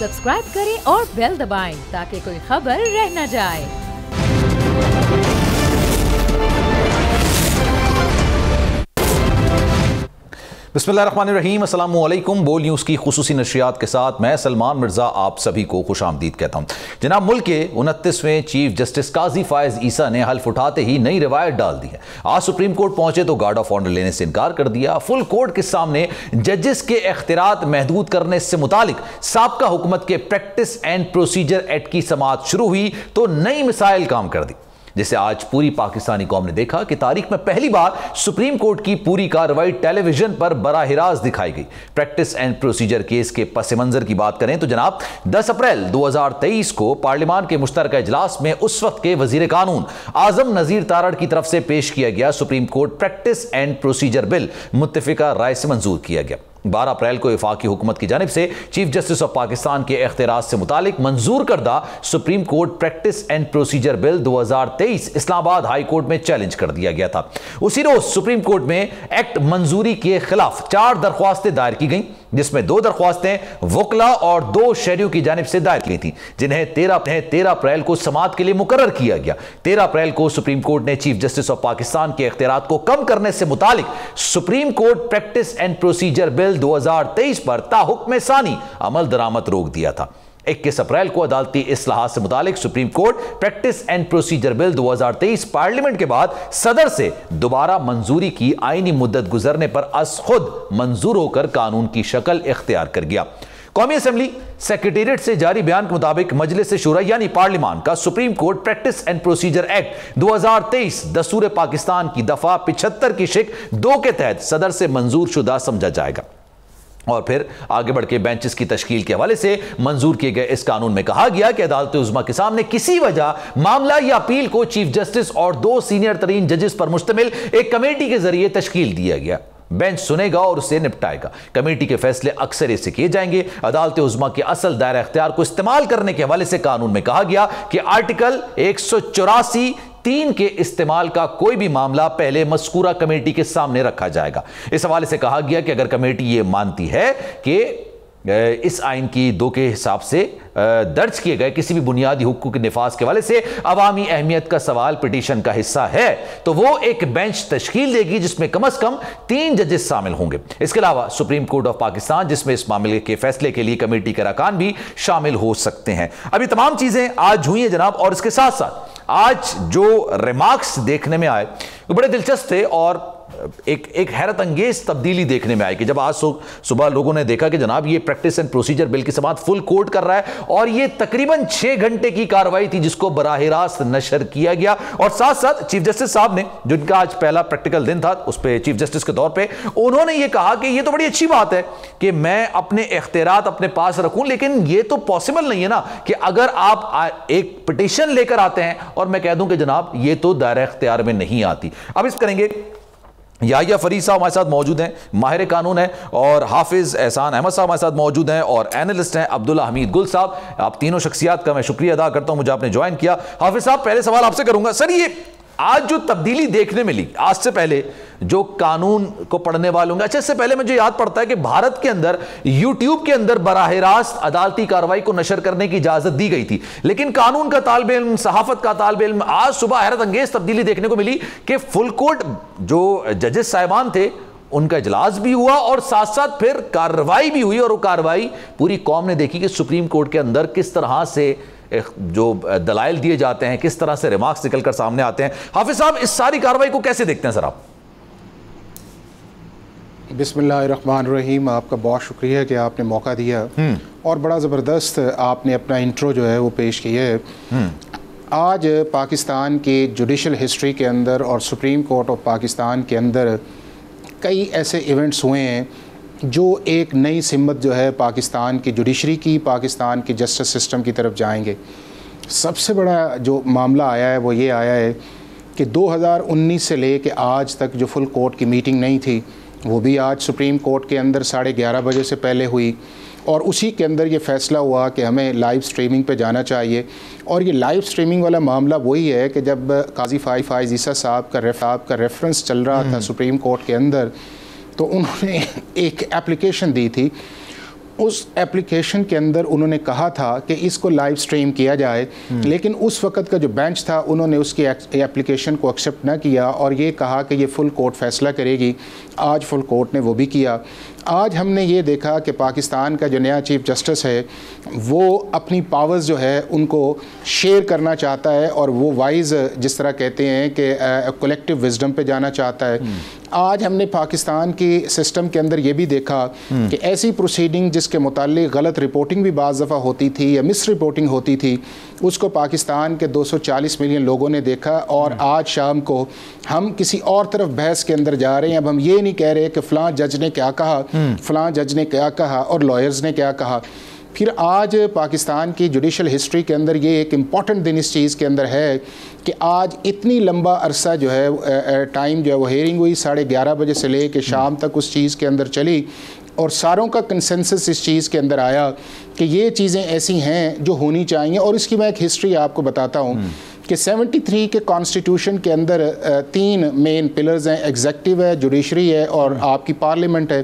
Subscribe करें और bell दबाएं ताकि कोई खबर रह न जाए। बिस्मिल्लाहिर्रहमानिर्रहीम, अस्सलाम वालेकुम। बोल न्यूज़ की खुसूसी नशरियात के साथ मैं सलमान मिर्ज़ा आप सभी को खुशामदीद कहता हूँ। जनाब, मुल्क के 29वें चीफ जस्टिस काजी फायज ईसा ने हल्फ उठाते ही नई रिवायत डाल दी है। आज सुप्रीम कोर्ट पहुंचे तो गार्ड ऑफ ऑनर लेने से इनकार कर दिया। फुल कोर्ट के सामने जजेस के इख्तियारात महदूद करने से मुतालिक साबका हुकूमत के प्रैक्टिस एंड प्रोसीजर एक्ट की समाअत शुरू हुई तो नई मिसाइल काम कर दी, जिसे आज पूरी पाकिस्तानी कौम ने देखा कि तारीख में पहली बार सुप्रीम कोर्ट की पूरी कार्रवाई टेलीविजन पर बराह रास्त दिखाई गई। प्रैक्टिस एंड प्रोसीजर केस के पस मंजर की बात करें तो जनाब 10 अप्रैल 2023 को पार्लियामान के मुश्तरका इजलास में उस वक्त के वजीर कानून आजम नजीर तारड़ की तरफ से पेश किया गया supreme court practice and procedure bill मुत्तफिका राय से मंजूर किया गया। 12 अप्रैल को वफाकी हुकूमत की जानिब से चीफ जस्टिस ऑफ पाकिस्तान के इख्तियारात से मुतालिक मंजूर करदा supreme court practice and procedure bill 2023 Islamabad high court में चैलेंज कर दिया गया था। उसी रोज सुप्रीम कोर्ट में एक्ट मंजूरी के खिलाफ 4 दरख्वास्तें दायर की गईं, जिसमें 2 दरख्वास्तें वकला और 2 शहरियों की जानिब से दायर की थी, जिन्हें 13 अप्रैल को समाअत के लिए मुकर्रर किया गया। 13 अप्रैल को सुप्रीम कोर्ट ने चीफ जस्टिस ऑफ पाकिस्तान के इख्तियारात को कम करने से मुतालिक supreme court practice and procedure bill 2023 पर ताहुक्म सानी अमल दरामद रोक दिया था। 21 अप्रैल को अदालती इस्लाहात से मुतालिक supreme court practice and procedure bill 2023 parliament के बाद सदर से दोबारा मंजूरी की आईनी मुद्दत गुजरने पर अस खुद मंजूर होकर कानून की शक्ल इख्तियार कर गया। कौमी असेंबली सेक्रेटेरिएट से जारी बयान के मुताबिक मजलिस शूरा यानी पार्लियामान का supreme court practice and procedure act 2023 दस्तूर पाकिस्तान की दफा 75 की शिक 2 के तहत सदर से मंजूर शुदा समझा जाएगा और फिर आगे बढ़ के बेंचेस की तश्कील के हवाले से मंजूर किए गए इस कानून में कहा गया कि अदालत उज़्मा के सामने किसी वजह मामला या अपील को चीफ जस्टिस और 2 सीनियर तरीन जजेस पर मुश्तमिल एक कमेटी के जरिए तश्कील दिया गया। बेंच सुनेगा और उसे निपटाएगा। कमेटी के फैसले अक्सर से किए जाएंगे। अदालत उज़्मा के असल दायरा इख्तियार को इस्तेमाल करने के हवाले से कानून में कहा गया कि आर्टिकल 184(3) के इस्तेमाल का कोई भी मामला पहले मज़कूरा कमेटी के सामने रखा जाएगा। इस हवाले से कहा गया कि अगर कमेटी यह मानती है कि इस आइन की 2 के हिसाब से दर्ज किए गए किसी भी बुनियादी हुकूक के निफाज के हवाले से अवामी अहमियत का सवाल पिटीशन का हिस्सा है तो वो एक बेंच तश्कील देगी जिसमें कम से कम 3 जजेस शामिल होंगे। इसके अलावा सुप्रीम कोर्ट ऑफ पाकिस्तान जिसमें इस मामले के फैसले के लिए कमेटी के अरकान भी शामिल हो सकते हैं। अभी तमाम चीजें आज हुई हैं जनाब, और इसके साथ साथ आज जो रिमार्क्स देखने में आए वो बड़े दिलचस्प थे और एक हैरत अंगेज तब्दीली देखने में आई कि जब आज सुबह लोगों ने देखा कि जनाब ये प्रैक्टिस एंड प्रोसीजर बिल की समाअत फुल कोर्ट कर रहा है और ये तकरीबन 6 घंटे की कार्रवाई थी जिसको बराह रास्त नशर किया गया। और साथ साथ चीफ जस्टिस साहब ने, जिनका आज पहला प्रैक्टिकल दिन था उस पर चीफ जस्टिस के तौर पर, उन्होंने ये कहा कि ये तो बड़ी अच्छी बात है कि मैं अपने इख्तियारात अपने पास रखूं, लेकिन ये तो पॉसिबल नहीं है ना कि अगर आप एक पिटीशन लेकर आते हैं और मैं कह दूं कि जनाब ये तो दायरा इख्तियार में नहीं आती। अब इस करेंगे याहिया फरीद साहब हमारे साथ मौजूद हैं, माहिर कानून हैं, और हाफिज एहसान अहमद साहब हमारे साथ मौजूद हैं, और एनालिस्ट हैं अब्दुल्ला हमीद गुल साहब। आप तीनों शख्सियात का मैं शुक्रिया अदा करता हूं मुझे आपने ज्वाइन किया। हाफिज साहब, पहले सवाल आपसे करूंगा। सर, ये आज जो तब्दीली देखने मिली, आज से पहले जो कानून को पढ़ने वाले होंगे, अच्छा इससे पहले मुझे याद पड़ता है कि भारत के अंदर यूट्यूब के अंदर बराह रास्त अदालती कार्रवाई को नशर करने की इजाजत दी गई थी, लेकिन कानून का तालिब इल्म, सहाफत का तालिब इल्म, आज सुबह हैरत अंगेज तब्दीली देखने को मिली कि फुल कोर्ट जो जजेस साहिबान थे उनका इजलास भी हुआ और साथ साथ फिर कार्रवाई भी हुई, और वो कार्रवाई पूरी कौम ने देखी कि सुप्रीम कोर्ट के अंदर किस तरह से जो दलाइल दिए जाते हैं, किस तरह से रिमार्क्स निकलकर सामने आते हैं। हाफिज साहब, इस सारी कार्रवाई को कैसे देखते हैं सर आप? बिस्मिल्लाहिर्रहमानिर्रहीम, आपका बहुत शुक्रिया कि आपने मौका दिया और बड़ा ज़बरदस्त आपने अपना इंट्रो जो है वो पेश किया है। आज पाकिस्तान के जुडिशल हिस्ट्री के अंदर और सुप्रीम कोर्ट ऑफ पाकिस्तान के अंदर कई ऐसे इवेंट्स हुए हैं जो एक नई सिमत जो है पाकिस्तान की जुडिशरी की, पाकिस्तान की जस्टिस सिस्टम की तरफ जाएंगे। सबसे बड़ा जो मामला आया है वो ये आया है कि 2019 से ले के आज तक जो फुल कोर्ट की मीटिंग नहीं थी वो भी आज सुप्रीम कोर्ट के अंदर 11:30 बजे से पहले हुई, और उसी के अंदर ये फ़ैसला हुआ कि हमें लाइव स्ट्रीमिंग पे जाना चाहिए। और ये लाइव स्ट्रीमिंग वाला मामला वही है कि जब काजी फायज ईसा साहब का रेफरेंस चल रहा था सुप्रीम कोर्ट के अंदर, तो उन्होंने एक एप्लीकेशन दी थी उस एप्लीकेशन के अंदर उन्होंने कहा था कि इसको लाइव स्ट्रीम किया जाए, लेकिन उस वक़्त का जो बेंच था उन्होंने उसकी एप्लीकेशन को एक्सेप्ट ना किया और ये कहा कि ये फुल कोर्ट फैसला करेगी। आज फुल कोर्ट ने वो भी किया। आज हमने ये देखा कि पाकिस्तान का जो नया चीफ जस्टिस है वो अपनी पावर्स जो है उनको शेयर करना चाहता है और वो वाइज जिस तरह कहते हैं कि कलेक्टिव विजडम पे जाना चाहता है। आज हमने पाकिस्तान की सिस्टम के अंदर ये भी देखा कि ऐसी प्रोसीडिंग जिसके मुताल्लिक गलत रिपोर्टिंग भी बाज़ दफ़ा होती थी या मिस रिपोर्टिंग होती थी, उसको पाकिस्तान के 240 मिलियन लोगों ने देखा और आज शाम को हम किसी और तरफ बहस के अंदर जा रहे हैं। अब हम ये नहीं कह रहे कि फ़लाँ जज ने क्या कहा, फ़लाँ जज ने क्या कहा और लॉयर्स ने क्या कहा। फिर आज पाकिस्तान की जुडिशल हिस्ट्री के अंदर ये एक इम्पॉर्टेंट दिन इस चीज़ के अंदर है कि आज इतनी लंबा अरसा जो है टाइम जो है वो हेयरिंग हुई 11:30 बजे से ले के शाम तक उस चीज़ के अंदर चली और सारों का कंसेंसस इस चीज़ के अंदर आया कि ये चीज़ें ऐसी हैं जो होनी चाहिए। और इसकी मैं एक हिस्ट्री आपको बताता हूँ कि 73 के कॉन्स्टिट्यूशन के अंदर 3 मेन पिलर्स हैं, एग्जेक्टिव है, जुडिशरी है और आपकी पार्लियामेंट है।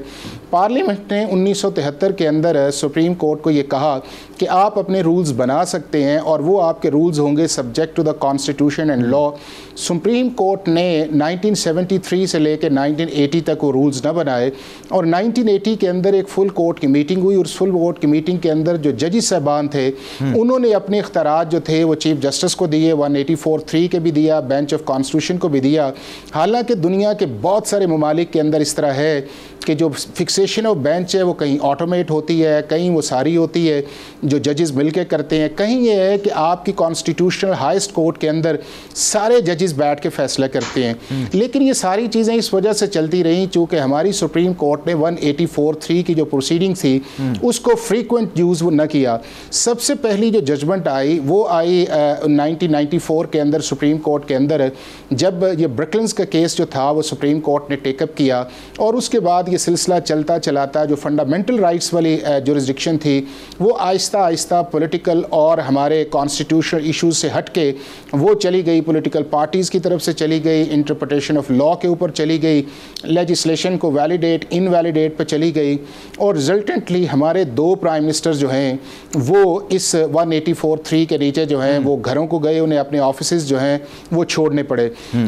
पार्लियामेंट ने 1973 के अंदर सुप्रीम कोर्ट को ये कहा कि आप अपने रूल्स बना सकते हैं और वो आपके रूल्स होंगे subject to the constitution and law. Supreme Court ने 1973 से लेकर 1980 तक वो रूल्स न बनाए और 1980 के अंदर एक फुल कोर्ट की मीटिंग हुई और उस फुल कोर्ट की मीटिंग के अंदर जो जजिस साहबान थे उन्होंने अपने इख्तियारात जो थे वो चीफ जस्टिस को दिए, 184(3) के भी दिया, बेंच ऑफ कॉन्स्टिट्यूशन को भी दिया। हालांकि दुनिया के बहुत सारे ममालिक के अंदर इस तरह है कि जो फिक्सेशन ऑफ बेंच है वो कहीं ऑटोमेट होती है, कहीं वो सारी होती है जो जजेस मिलके करते हैं, कहीं ये है कि आपकी कॉन्स्टिट्यूशनल हाईएस्ट कोर्ट के अंदर सारे जजेस बैठ के फैसला करते हैं। लेकिन ये सारी चीज़ें इस वजह से चलती रहीं चूँकि हमारी सुप्रीम कोर्ट ने 184(3) की जो प्रोसीडिंग थी उसको फ्रीक्वेंट यूज़ न किया। सबसे पहली जो जजमेंट आई वो आई 1994 के अंदर सुप्रीम कोर्ट के अंदर, जब ये ब्रिकलिन्स का केस जो था वो सुप्रीम कोर्ट ने टेकअप किया और उसके बाद ये सिलसिला चलता चलाता जो फंडामेंटल राइट्स वाली जुरिस्डिक्शन थी वो आहिस्ता आहिस्ता पॉलिटिकल और हमारे कॉन्स्टिट्यूशनल इश्यूज से हट के वो चली गई, पॉलिटिकल पार्टीज़ की तरफ से चली गई, इंटरप्रिटेशन ऑफ लॉ के ऊपर चली गई, लेजिस्लेशन को वैलिडेट इनवैलिडेट पर चली गई और रिजल्टेंटली हमारे 2 प्राइम मिनिस्टर जो हैं वो इस 184(3) के नीचे जो हैं वो घरों को गए, उन्हें अपने ऑफिसेज जो हैं वो छोड़ने पड़े।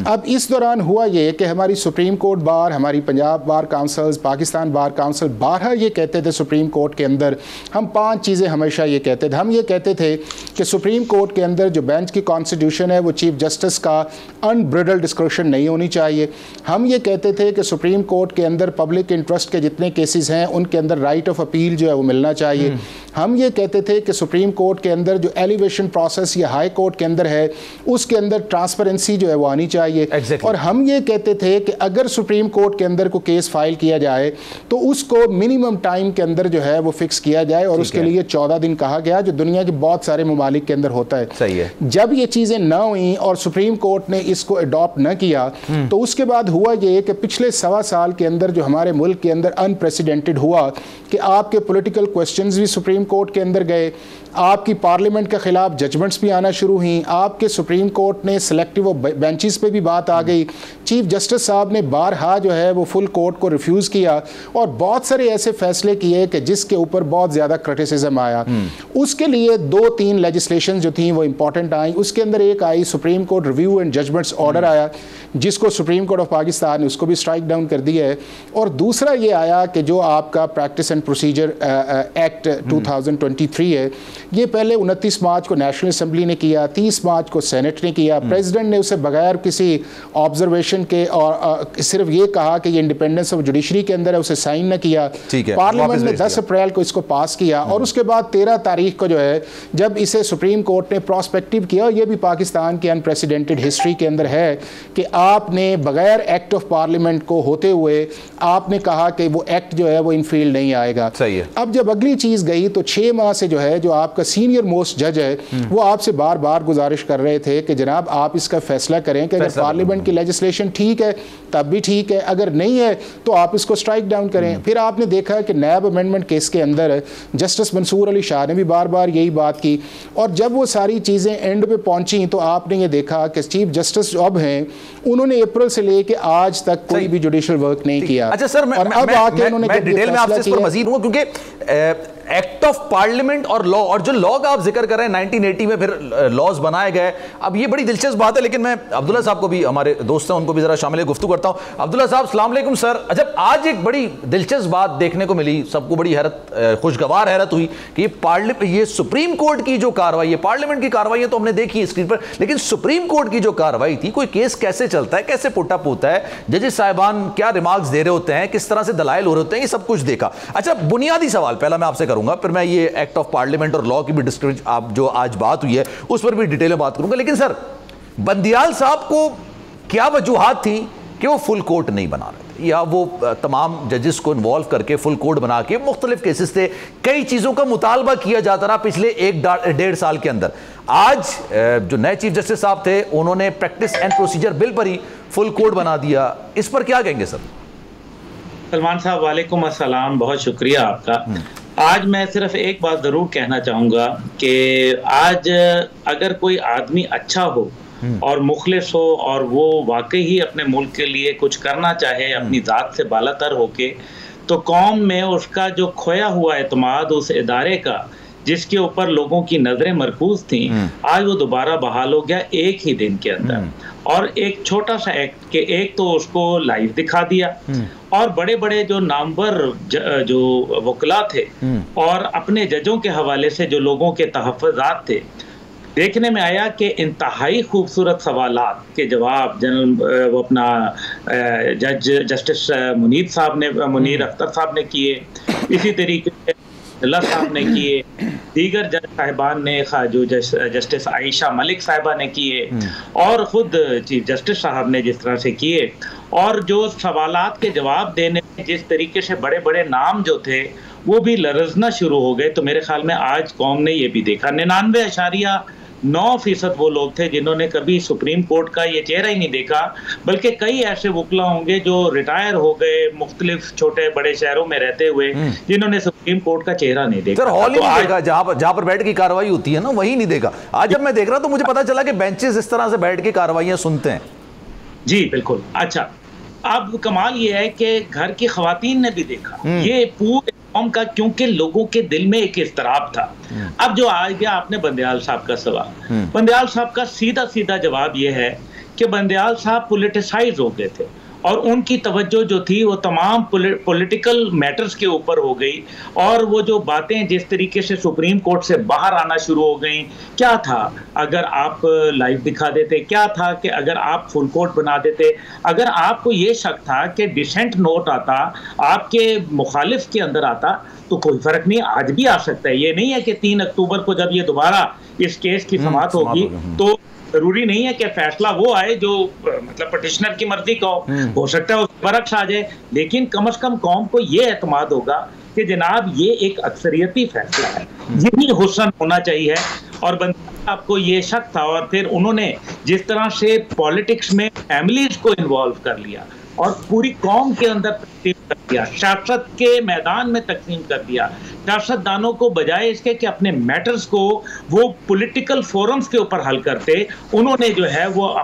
अब इस दौरान हुआ ये कि हमारी सुप्रीम कोर्ट बार, हमारी पंजाब बार काउंसिल्स, पाकिस्तान बार काउंसिल बारहा ये कहते थे सुप्रीम कोर्ट के अंदर, हम 5 चीज़ें हमेशा ये कहते थे। हम ये कहते थे कि सुप्रीम कोर्ट के अंदर जो बेंच की कॉन्स्टिट्यूशन है वो चीफ जस्टिस का अनब्रिडल्ड डिस्क्रिप्शन नहीं होनी चाहिए। हम ये कहते थे कि सुप्रीम कोर्ट के अंदर पब्लिक इंटरेस्ट के जितने केसेस हैं उनके अंदर राइट ऑफ अपील जो है वो मिलना चाहिए। हम ये कहते थे कि सुप्रीम कोर्ट के अंदर जो एलिवेशन प्रोसेस या हाई कोर्ट के अंदर है उसके अंदर ट्रांसपेरेंसी जो है वो आनी चाहिए। और हम ये कहते थे कि अगर सुप्रीम कोर्ट के अंदर को केस फाइल किया जाए तो उसको मिनिमम टाइम के अंदर जो है वो फिक्स किया जाए और उसके लिए 14 दिन कहा गया, जो दुनिया के बहुत सारे ममालिक के अंदर होता है। सही है। जब ये चीज़ें न हुई और सुप्रीम कोर्ट ने इसको अडॉप्ट न किया तो उसके बाद हुआ ये कि पिछले 1.25 साल के अंदर जो हमारे मुल्क के अंदर अनप्रेसिडेंटेड हुआ कि आपके पॉलिटिकल क्वेश्चंस भी सुप्रीम कोर्ट के अंदर गए, आपकी पार्लियामेंट के खिलाफ जजमेंट्स भी आना शुरू हुई, आपके सुप्रीम कोर्ट ने सेलेक्टिव बेंचेस पे भी बात आ गई, चीफ जस्टिस साहब ने बारहा जो है वो फुल कोर्ट को रिफ्यूज़ किया और बहुत सारे ऐसे फैसले किए कि जिसके ऊपर बहुत ज़्यादा क्रिटिसिज्म आया। उसके लिए 2-3 लेजिस्लेशन जो थी वो इंपॉर्टेंट आई। उसके अंदर एक आई supreme court review and judgments order आया जिसको सुप्रीम कोर्ट ऑफ पाकिस्तान ने उसको भी स्ट्राइक डाउन कर दिया है। और दूसरा ये आया कि जो आपका प्रैक्टिस एंड प्रोसीजर एक्ट 2023 है, ये पहले 29 मार्च को नेशनल असेंबली ने किया, 30 मार्च को सेनेट ने किया। प्रेसिडेंट ने उसे बगैर किसी ऑब्जर्वेशन के और सिर्फ ये कहा कि ये इंडिपेंडेंस ऑफ जुडिशरी के अंदर है, उसे साइन न किया। पार्लियामेंट ने 10 अप्रैल को इसको पास किया और उसके बाद 13 तारीख को जो है जब इसे सुप्रीम कोर्ट ने प्रोस्पेक्टिव किया, ये भी पाकिस्तान की अनप्रेसिडेंटेड हिस्ट्री के अंदर है कि आपने बगैर एक्ट ऑफ पार्लियामेंट को होते हुए आपने कहा कि वो एक्ट जो है वो इनफील्ड नहीं आएगा। सही है। अब जब अगली चीज़ गई तो 6 माह से जो है जो आपका सीनियर मोस्ट जज है वो आपसे बार बार गुजारिश कर रहे थे कि जनाब आप इसका फैसला करें कि अगर पार्लियामेंट की लेजिस्लेशन ठीक है तब भी ठीक है, अगर नहीं है तो आप इसको स्ट्राइक डाउन करें। फिर आपने देखा कि नैब अमेंडमेंट केस के अंदर जस्टिस मंसूर अली शाह ने भी बार बार यही बात की और जब वो सारी चीज़ें एंड पे पहुंची तो आपने ये देखा कि चीफ जस्टिस जो अब हैं उन्होंने अप्रैल से लेके आज तक कोई भी जुडिशियल वर्क नहीं किया। अच्छा सर, मैं डिटेल में आपसे इस पर मजीद हूँ क्योंकि एक्ट ऑफ पार्लियामेंट और लॉ, और जो लॉ का आप जिक्र कर रहे हैं 1980 में फिर लॉज बनाए गए, अब ये बड़ी दिलचस्प बात है, लेकिन मैं अब्दुल्ला साहब को भी, हमारे दोस्त हैं उनको भी जरा शामिल गुफ्तगू करता हूं। अब्दुल्ला साहब अस्सलाम वालेकुम सर। अच्छा, आज एक बड़ी दिलचस्प बात देखने को मिली, सबको बड़ी हैरत, खुशगवार हैरत हुई कि ये सुप्रीम कोर्ट की जो कार्रवाई है, पार्लियामेंट की कार्रवाई तो हमने देखी स्क्रीन पर, लेकिन सुप्रीम कोर्ट की जो कार्रवाई थी, कोई केस कैसे चलता है, कैसे पुटअप होता है, जजेस साहिबान क्या रिमार्क्स दे रहे होते हैं, किस तरह से दलाइल हो रहे होते हैं, ये सब कुछ देखा। अच्छा, बुनियादी सवाल पहला मैं आपसे करूंगा, फिर मैं ये एक्ट ऑफ पार्लियामेंट और लॉ की भी डिस्कस, आप जो आज बात हुई है उस पर भी डिटेल में बात करूंगा। लेकिन सर, बंदियाल साहब को क्या वजूहात थी कि वो फुल कोर्ट नहीं बना रहे थे, या वो तमाम जजेस को इन्वॉल्व करके फुल कोर्ट बना के मुख्तलिफ केसेस थे, कई चीज़ों का मुतालबा किया जाता रहा पिछले 1-1.5 साल के अंदर। आज जो नए चीफ जस्टिस साहब थे, उन्होंने प्रैक्टिस एंड प्रोसीजर बिल पर ही फुल कोर्ट बना दिया, इस पर क्या कहेंगे सर? सलमान साहब, वालेकुम अस्सलाम, बहुत शुक्रिया आपका। आज मैं सिर्फ एक बात ज़रूर कहना चाहूँगा कि आज अगर कोई आदमी अच्छा हो और मुखलिस हो और वो वाकई ही अपने मुल्क के लिए कुछ करना चाहे अपनी ज़ात से बालातर होके, तो कौम में उसका जो खोया हुआ एतमाद उस इदारे का जिसके ऊपर लोगों की नजरें मरकूज थी, आज वो दोबारा बहाल हो गया एक ही दिन के अंदर। और एक छोटा सा एक्ट के एक तो उसको लाइव दिखा दिया, और बड़े बड़े जो नामवर जो वकला थे और अपने जजों के हवाले से जो लोगों के तहफ़्फ़ुज़ात थे, देखने में आया कि इंतहाई खूबसूरत सवालात के जवाब वो अपना जस्टिस मुनीर अख्तर साहब ने किए, इसी तरीके से अल्लाह साहब ने किए, दीगर जज साहिबान ने, जो जस्टिस आयशा मलिक साहिबा ने किए, और ख़ुद चीफ जस्टिस साहब ने जिस तरह से किए, और जो सवालात के जवाब देने में जिस तरीके से बड़े बड़े नाम जो थे वो भी लरजना शुरू हो गए, तो मेरे ख्याल में आज कौम ने ये भी देखा 99.9% वो लोग थे जिन्होंने कभी सुप्रीम कोर्ट का ये चेहरा ही नहीं देखा, बल्कि कई ऐसे वकला होंगे जो रिटायर हो गए मुख्तलिफ छोटे बड़े शहरों में रहते हुए, जिन्होंने सुप्रीम कोर्ट का चेहरा नहीं देखा। सर, हॉल ही नहीं देखा, जहां पर बैठ की कार्रवाई होती है ना, वही नहीं देखा। आज जब मैं देख रहा तो मुझे पता चला कि बेंचेस इस तरह से बैठ के कार्रवाइयां सुनते हैं। जी बिल्कुल। अच्छा, अब कमाल ये है कि घर की खवातीन ने भी देखा ये पूरे कौम का, क्योंकि लोगों के दिल में एक इज़्तिराब था। अब जो आ गया आपने बंदियाल साहब का सवाल, बंदियाल साहब का सीधा सीधा जवाब ये है कि बंदियाल साहब पॉलिटिसाइज हो गए थे और उनकी तवज्जो जो थी वो तमाम पॉलिटिकल मैटर्स के ऊपर हो गई, और वो जो बातें जिस तरीके से सुप्रीम कोर्ट से बाहर आना शुरू हो गई, क्या था अगर आप लाइव दिखा देते, क्या था कि अगर आप फुल कोर्ट बना देते, अगर आपको ये शक था कि डिसेंट नोट आता आपके मुखालिफ के अंदर आता तो कोई फर्क नहीं, आज भी आ सकता है। ये नहीं है कि 3 अक्टूबर को जब ये दोबारा इस केस की समाअत होगी तो जरूरी नहीं है कि फैसला वो आए जो मतलब पटिशनर की मर्जी का हो सकता है उस बरक्स आ जाए, लेकिन कम से कम कौम को ये एतमाद होगा कि जनाब ये एक अक्सरियती फैसला है, यही हुस्न होना चाहिए। और आपको ये शक था, और फिर उन्होंने जिस तरह से पॉलिटिक्स में फैमिलीज को इन्वॉल्व कर लिया और पूरी कौम के अंदर तकसीम कर दिया, सियासत के मैदान में तकसीम कर दिया, सियासतदानों को बजाय इसके कि अपने मैटर्स को वो पॉलिटिकल फोरम्स के ऊपर हल करते, उन्होंने जो है वो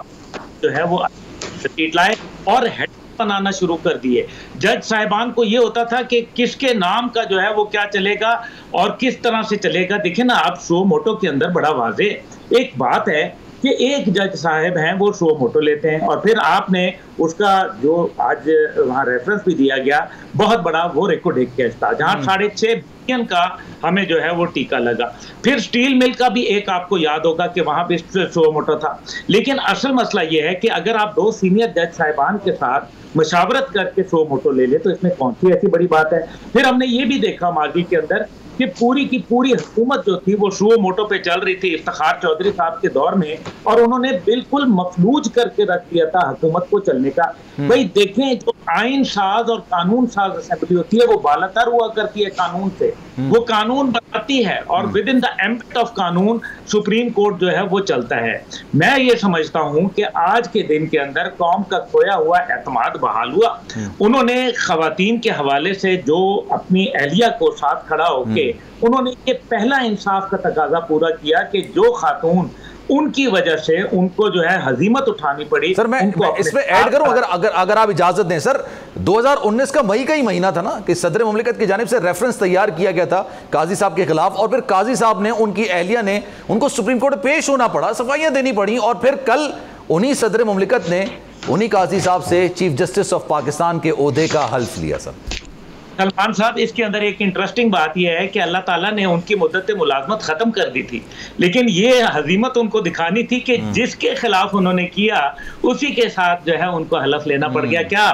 लाए और हेड बनाना शुरू कर दिए। जज साहिबान को ये होता था कि किसके नाम का जो है वो क्या चलेगा और किस तरह से चलेगा। देखिए ना, आप शो मोटो के अंदर बड़ा वाजे एक बात है कि एक जज साहब हैं वो शो मोटो लेते हैं, और फिर आपने उसका जो आज वहाँ रेफरेंस भी दिया गया, बहुत बड़ा वो रेकॉर्ड एक केस था जहाँ 6.5 बिलियन का हमें जो है वो टीका लगा। फिर स्टील मिल का भी एक आपको याद होगा कि वहाँ भी शो मोटो था। लेकिन असल मसला ये है कि अगर आप 2 सीनियर जज साहिबान के साथ मशावरत करके शो मोटो ले ले तो इसमें कौन सी ऐसी बड़ी बात है। फिर हमने ये भी देखा माजी के अंदर कि पूरी की पूरी हुकूमत जो थी वो शो मोटो पे चल रही थी इफ्तिखार चौधरी साहब के दौर में, और उन्होंने बिल्कुल मफलूज करके रख दिया था हुकूमत को चलने का। भाई देखें, जो आइन साज और कानून साज असेंबली होती है वो बालातर हुआ करती है कानून से, वो कानून बनाती है और with in the ambit of कानून सुप्रीम कोर्ट जो है वो चलता है। मैं ये समझता हूँ कि आज के दिन के अंदर कौम का खोया हुआ एतमाद बहाल हुआ। उन्होंने खवातीन के हवाले से जो अपनी अहलिया को साथ खड़ा होके उन्होंने ये पहला इंसाफ का तकाजा पूरा किया कि जो खातून उनकी वजह से उनको जो है हजीमत उठानी पड़ी। सर मैं इसमें ऐड करूं, अगर आप इजाजत दें सर, 2019 का मई का ही महीना था ना कि सदर मुमलिकत की जानिब से रेफरेंस तैयार किया गया था काजी साहब के खिलाफ, और फिर काजी साहब ने, उनकी अहलिया ने, उनको सुप्रीम कोर्ट में पेश होना पड़ा, सफाइयां देनी पड़ी, और फिर कल उन्हीं सदर मुमलिकत ने उन्हीं काजी साहब से चीफ जस्टिस ऑफ पाकिस्तान के ओहदे का हल्फ लिया। सलमान साहब, इसके अंदर एक इंटरेस्टिंग बात यह है कि अल्लाह ताला ने उनकी मुद्दत मुलाजमत खत्म कर दी थी, लेकिन ये हजीमत उनको दिखानी थी कि जिसके खिलाफ उन्होंने किया उसी के साथ जो है उनको हलफ लेना पड़ गया। क्या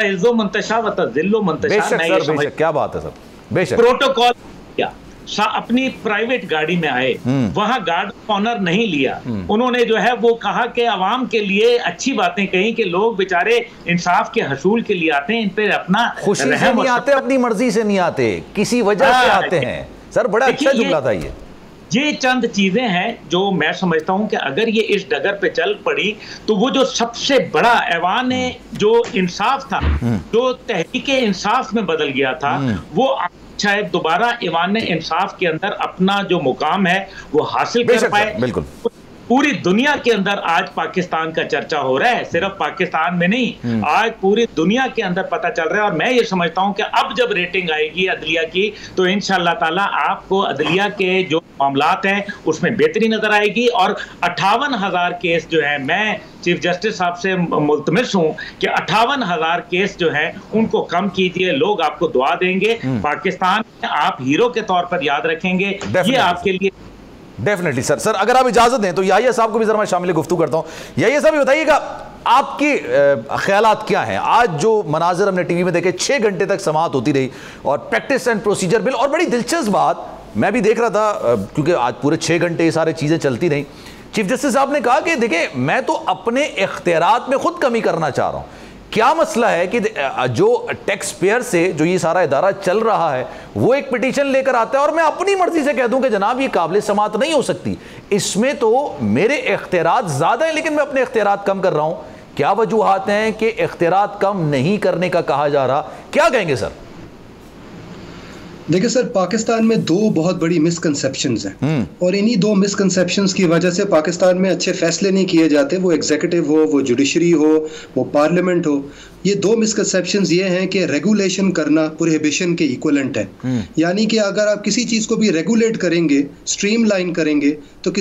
इज्जो मंतशा व तज़िल्लो मंतशा, क्या बात है सर, बेशक प्रोटोकॉल क्या अपनी प्राइवेट गाड़ी में आए, वहां गार्ड ऑनर नहीं लिया, उन्होंने जो है वो कहा कि आवाम के लिए अच्छी बातें कही कि लोग बेचारे इंसाफ के हसूल के लिए आते हैं, इन पे अपना खुशी से नहीं आते, अपनी मर्जी से नहीं आते, किसी वजह से आते हैं। सर बड़ा अच्छा जुमला था ये चंद चीजें हैं जो मैं समझता हूं कि अगर ये इस डगर पे चल पड़ी तो वो जो सबसे बड़ा ऐवान जो इंसाफ था, जो तहरीक इंसाफ में बदल गया था, वो शायद दोबारा ईवान इंसाफ के अंदर अपना जो मुकाम है वो हासिल कर पाए। बिल्कुल पूरी दुनिया के अंदर आज पाकिस्तान का चर्चा हो रहा है, सिर्फ पाकिस्तान में नहीं, आज पूरी दुनिया के अंदर पता चल रहा है। और मैं ये समझता हूं कि अब जब रेटिंग आएगी अदलिया की तो इंशाअल्लाह ताला आपको अदलिया के जो मामलात हैं उसमें बेहतरी नजर आएगी। और 58,000 केस जो है, मैं चीफ जस्टिस साहब से मुल्तमिस हूं कि 58,000 केस जो है उनको कम कीजिए, लोग आपको दुआ देंगे, पाकिस्तान आप हीरो के तौर पर याद रखेंगे, ये आपके लिए डेफिनेटली। सर अगर आप इजाजत दें तो याहिया साहब को भी जरा मैं शामिल गुफ्तगू करता हूं। याहिया साहब बताइएगा आपके ख्यालात क्या हैं? आज जो मनाजिर हमने टीवी में देखे, 6 घंटे तक समाअत होती रही और प्रैक्टिस एंड प्रोसीजर बिल, और बड़ी दिलचस्प बात मैं भी देख रहा था क्योंकि आज पूरे 6 घंटे ये सारी चीजें चलती रही। चीफ जस्टिस साहब ने कहा कि देखिए मैं तो अपने इख्तियारात में खुद कमी करना चाह रहा हूं। क्या मसला है कि जो टैक्स पेयर से जो ये सारा इदारा चल रहा है वो एक पिटीशन लेकर आता है और मैं अपनी मर्जी से कह दूं कि जनाब ये काबिल समाअत नहीं हो सकती, इसमें तो मेरे इख्तियारात ज्यादा हैं लेकिन मैं अपने इख्तियारात कम कर रहा हूं। क्या वजूहात हैं कि इख्तियारात कम नहीं करने का कहा जा रहा? क्या कहेंगे सर? देखिए सर, पाकिस्तान में 2 बहुत बड़ी मिसकंसेप्शंस हैं और इन्हीं 2 मिसकंसेप्शंस की वजह से पाकिस्तान में अच्छे फैसले नहीं किए जाते, वो एग्जीक्यूटिव हो, वो जुडिशरी हो, वो पार्लियामेंट हो। ये 2 मिसकंसेप्शंस ये हैं कि रेगुलेशन करना प्रोहिबिशन के इक्वलेंट है, यानी कि अगर आप किसी चीज़ को भी रेगुलेट करेंगे, स्ट्रीमलाइन करेंगे तो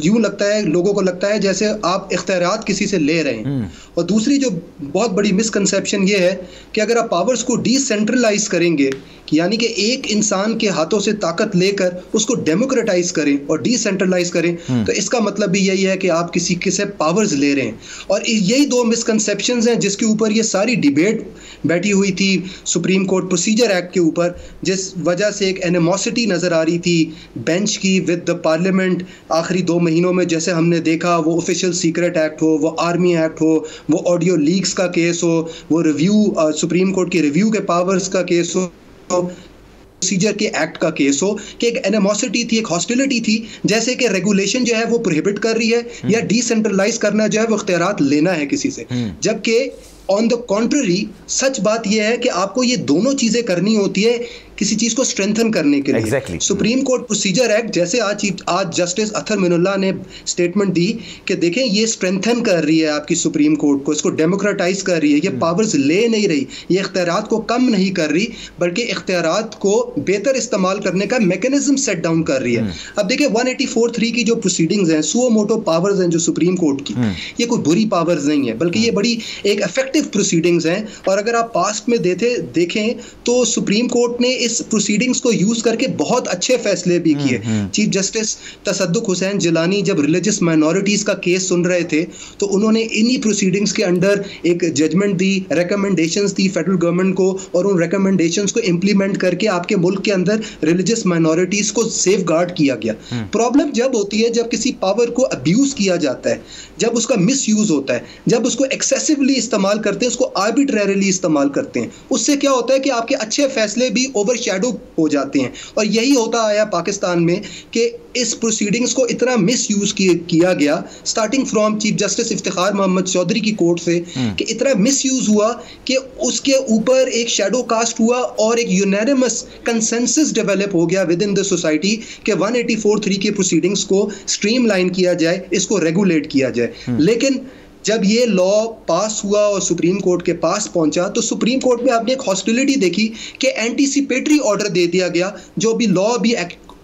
यूँ लगता है, लोगों को लगता है जैसे आप इख्तियारात किसी से ले रहे हैं। और दूसरी जो बहुत बड़ी मिसकंसेप्शन ये है कि अगर आप पावर्स को डिसेंट्रलाइज करेंगे, यानी कि एक इंसान के हाथों से ताकत लेकर उसको डेमोक्रेटाइज करें और डिसेंट्रलाइज करें, तो इसका मतलब भी यही है कि आप किसी से पावर्स ले रहे हैं। और यही 2 मिसकंसेप्शंस हैं जिसके ऊपर ये सारी डिबेट बैठी हुई थी सुप्रीम कोर्ट प्रोसीजर एक्ट के ऊपर, जिस वजह से एक एनिमोसिटी नज़र आ रही थी बेंच की विद द पार्लियामेंट आखिरी 2 महीनों में। जैसे हमने देखा, वो ऑफिशियल सीक्रेट एक्ट हो, वो आर्मी एक्ट हो, वो ऑडियो लीक्स का केस हो, वो रिव्यू सुप्रीम कोर्ट के रिव्यू के पावर्स का केस हो, प्रोसीजर के एक्ट का केस हो, कि एक एनिमोसिटी थी, एक हॉस्टिलिटी थी, जैसे कि रेगुलेशन जो है वो प्रोहिबिट कर रही है या डिसेंट्रलाइज करना जो है वो इख्तियारात लेना है किसी से। जबकि ऑन द कॉन्ट्ररी सच बात यह है कि आपको ये दोनों चीजें करनी होती है किसी चीज को स्ट्रेंथन करने के लिए। सुप्रीम कोर्ट प्रोसीजर एक्ट, जैसे आज जस्टिस अथर मिनुल्लाह ने स्टेटमेंट दी कि देखें ये स्ट्रेंथन कर रही है आपकी सुप्रीम कोर्ट को, इसको डेमोक्रेटाइज कर रही है, ये पावर्स ले नहीं रही, ये इख्तियारात को कम नहीं कर रही बल्कि इख्तियारात को बेहतर इस्तेमाल करने का मैकेनिज्म सेट डाउन कर रही है। अब देखिए 184(3) की जो प्रोसीडिंग्स हैं, सुओ मोटो पावर्स हैं जो सुप्रीम कोर्ट की, ये कोई बुरी पावर्स नहीं है बल्कि ये बड़ी एक इफेक्टिव प्रोसीडिंग्स हैं। और अगर आप पास्ट में देखें तो सुप्रीम कोर्ट ने इस प्रोसीडिंग्स को यूज करके बहुत अच्छे फैसले भी किए। चीफ जस्टिस तसद्दुक हुसैन जिलानी जब रिलीजियस माइनॉरिटीज का केस सुन रहे थे तो उन्होंने इन्हीं प्रोसीडिंग्स के अंडर एक जजमेंट दी, रिकमेंडेशंस दी फेडरल गवर्नमेंट को, और उन रिकमेंडेशंस को इंप्लीमेंट करके आपके मुल्क के अंदर रिलीजियस माइनॉरिटीज को सेफगार्ड किया गया। प्रॉब्लम जब होती है जब किसी पावर को अब्यूज किया जाता है, जब उसका मिसयूज होता है, जब उसको एक्सेसिवली इस्तेमाल करते हैं, उसको आर्बिट्रेरीली इस्तेमाल करते हैं, उससे क्या होता है कि आपके अच्छे फैसले भी ओवर ओवरशैडो हो जाते हैं। और यही होता आया पाकिस्तान में कि इस प्रोसीडिंग्स को इतना मिस यूज किया गया starting from chief justice Iftikhar Muhammad Chaudhry की कोर्ट से, कि इतना मिस यूज हुआ कि उसके ऊपर एक शैडो कास्ट हुआ और एक यूनानिमस कंसेंसस डेवलप हो गया विद इन द सोसाइटी कि 184(3) के प्रोसीडिंग्स को स्ट्रीमलाइन किया जाए, इसको रेगुलेट किया जाए। लेकिन जब ये लॉ पास हुआ और सुप्रीम कोर्ट के पास पहुंचा तो सुप्रीम कोर्ट में आपने एक हॉस्टिलिटी देखी कि एंटीसिपेटरी ऑर्डर दे दिया गया, जो भी लॉ भी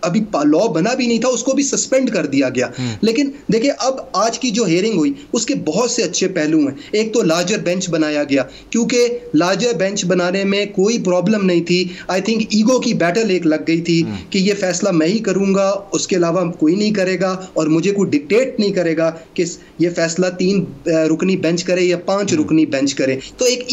अभी लॉ बना भी नहीं था उसको भी सस्पेंड कर दिया गया। लेकिन देखिए अब आज की जो हियरिंग हुई उसके बहुत से अच्छे पहलू हैं। एक तो लार्जर बेंच बनाया गया, क्योंकि लार्जर बेंच बनाने में कोई प्रॉब्लम नहीं थी। आई थिंक ईगो की बैटल एक लग गई थी कि ये फैसला मैं ही करूंगा, उसके अलावा कोई नहीं करेगा और मुझे कोई डिक्टेट नहीं करेगा कि ये फैसला 3 रुकनी बेंच करे या 5 रुकनी बेंच करे। तो एक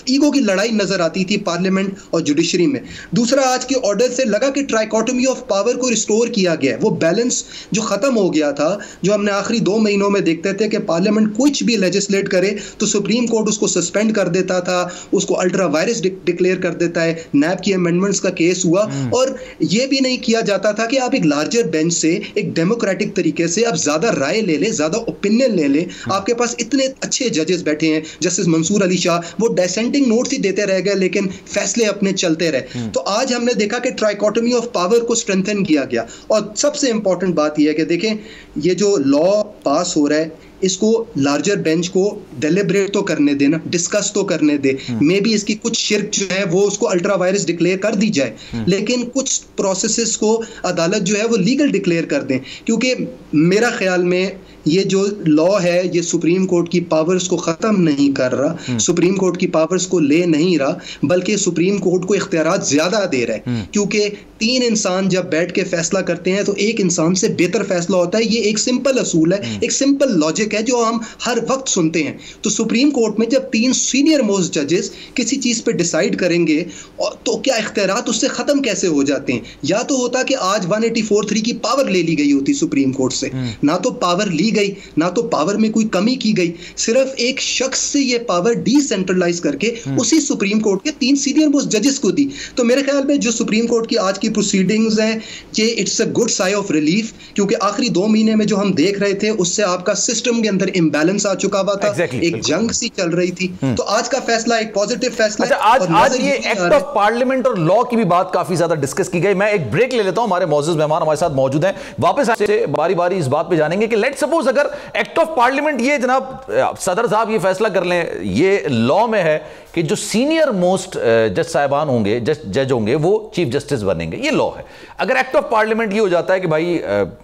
ईगो की लड़ाई नजर आती थी पार्लियामेंट और जुडिशरी में। दूसरा, आज के ऑर्डर से लगा कि ट्राइकोटोमी ऑफ पावर को रिस्टोर किया गया, वो बैलेंस जो खत्म हो गया था, जो हमने आखिरी 2 महीनों में देखते थे कि पार्लियामेंट कुछ भी लेजिस्लेट करे तो सुप्रीम कोर्ट उसको सस्पेंड कर देता था, उसको अल्ट्रा वायरस डिक्लेयर कर देता है। नैब की अमेंडमेंट्स का केस हुआ और यह भी नहीं किया जाता था कि आप एक लार्जर बेंच से एक डेमोक्रेटिक तरीके से आप ज्यादा राय ले लें, ज्यादा ओपिनियन ले लें। आपके पास इतने अच्छे जजेस बैठे हैं, जस्टिस मंसूर अली शाह, वो डिसेंटिंग नोट्स ही देते रह गए लेकिन फैसले अपने चलते रहे। तो आज हमने देखा कि ट्राइकोटोमी ऑफ पावर को स्ट्रेंथन किया गया। और सबसे इंपॉर्टेंट बात यह है कि देखें, ये जो लॉ पास हो रहा है इसको लार्जर बेंच को डेलिब्रेट तो करने देना, डिस्कस तो करने दे। मे बी इसकी कुछ शिर्क जो है वो उसको अल्ट्रा वायरस डिक्लेयर कर दी जाए, लेकिन कुछ प्रोसेसेस को अदालत जो है वो लीगल डिक्लेयर कर दें। क्योंकि मेरा ख्याल में ये जो लॉ है ये सुप्रीम कोर्ट की पावर्स को ख़त्म नहीं कर रहा, सुप्रीम कोर्ट की पावर्स को ले नहीं रहा, बल्कि सुप्रीम कोर्ट को इख्तियारात ज़्यादा दे रहा है। क्योंकि 3 इंसान जब बैठ के फैसला करते हैं तो एक इंसान से बेहतर फैसला होता है। ये एक सिंपल असूल है, एक सिंपल लॉजिक है जो हम हर वक्त सुनते हैं। तो सुप्रीम कोर्ट में जब 3 सीनियर मोस्ट जजेस किसी चीज़ पे डिसाइड करेंगे तो क्या इख्तियारात उससे ख़त्म कैसे हो जाते हैं? या तो होता कि आज 184(3) की पावर ले ली गई होती सुप्रीम कोर्ट से, ना तो पावर ली गई, ना तो पावर में कोई कमी की गई, सिर्फ एक शख्स से ये पावर डिसेंट्रलाइज करके उसी सुप्रीम कोर्ट के 3 सीनियर मोस्ट जजेस को दी। तो मेरे ख्याल में जो सुप्रीम कोर्ट की आज की प्रोसीडिंग्स हैं ये it's a good sigh of relief, क्योंकि आखिरी 2 महीने में जो हम देख रहे थे उससे आपका सिस्टम के अंदर इम्बैलेंस आ चुका हुआ था, एक जंग सी चल रही थी। तो आज का फैसला एक पॉजिटिव फैसला है। आज ये एक्ट ऑफ पार्लियामेंट और लॉ की भी बात काफी ज्यादा डिस्कस की गई। मैं एक ब्रेक ले लेता हूं, हमारे मौजूद मेहमान हमारे साथ मौजूद हैं, वापस से बारी बारी इस बात पे जानेंगे कि लेट सपोज अगर एक्ट ऑफ पार्लियामेंट ये जनाब सदर साहब ये फैसला कर लें, ये लॉ में है कि जो सीनियर मोस्ट जज साहिबान होंगे, जज होंगे, वो चीफ जस्टिस बनेंगे, ये लॉ है। अगर एक्ट ऑफ पार्लियामेंट ये हो जाता है कि भाई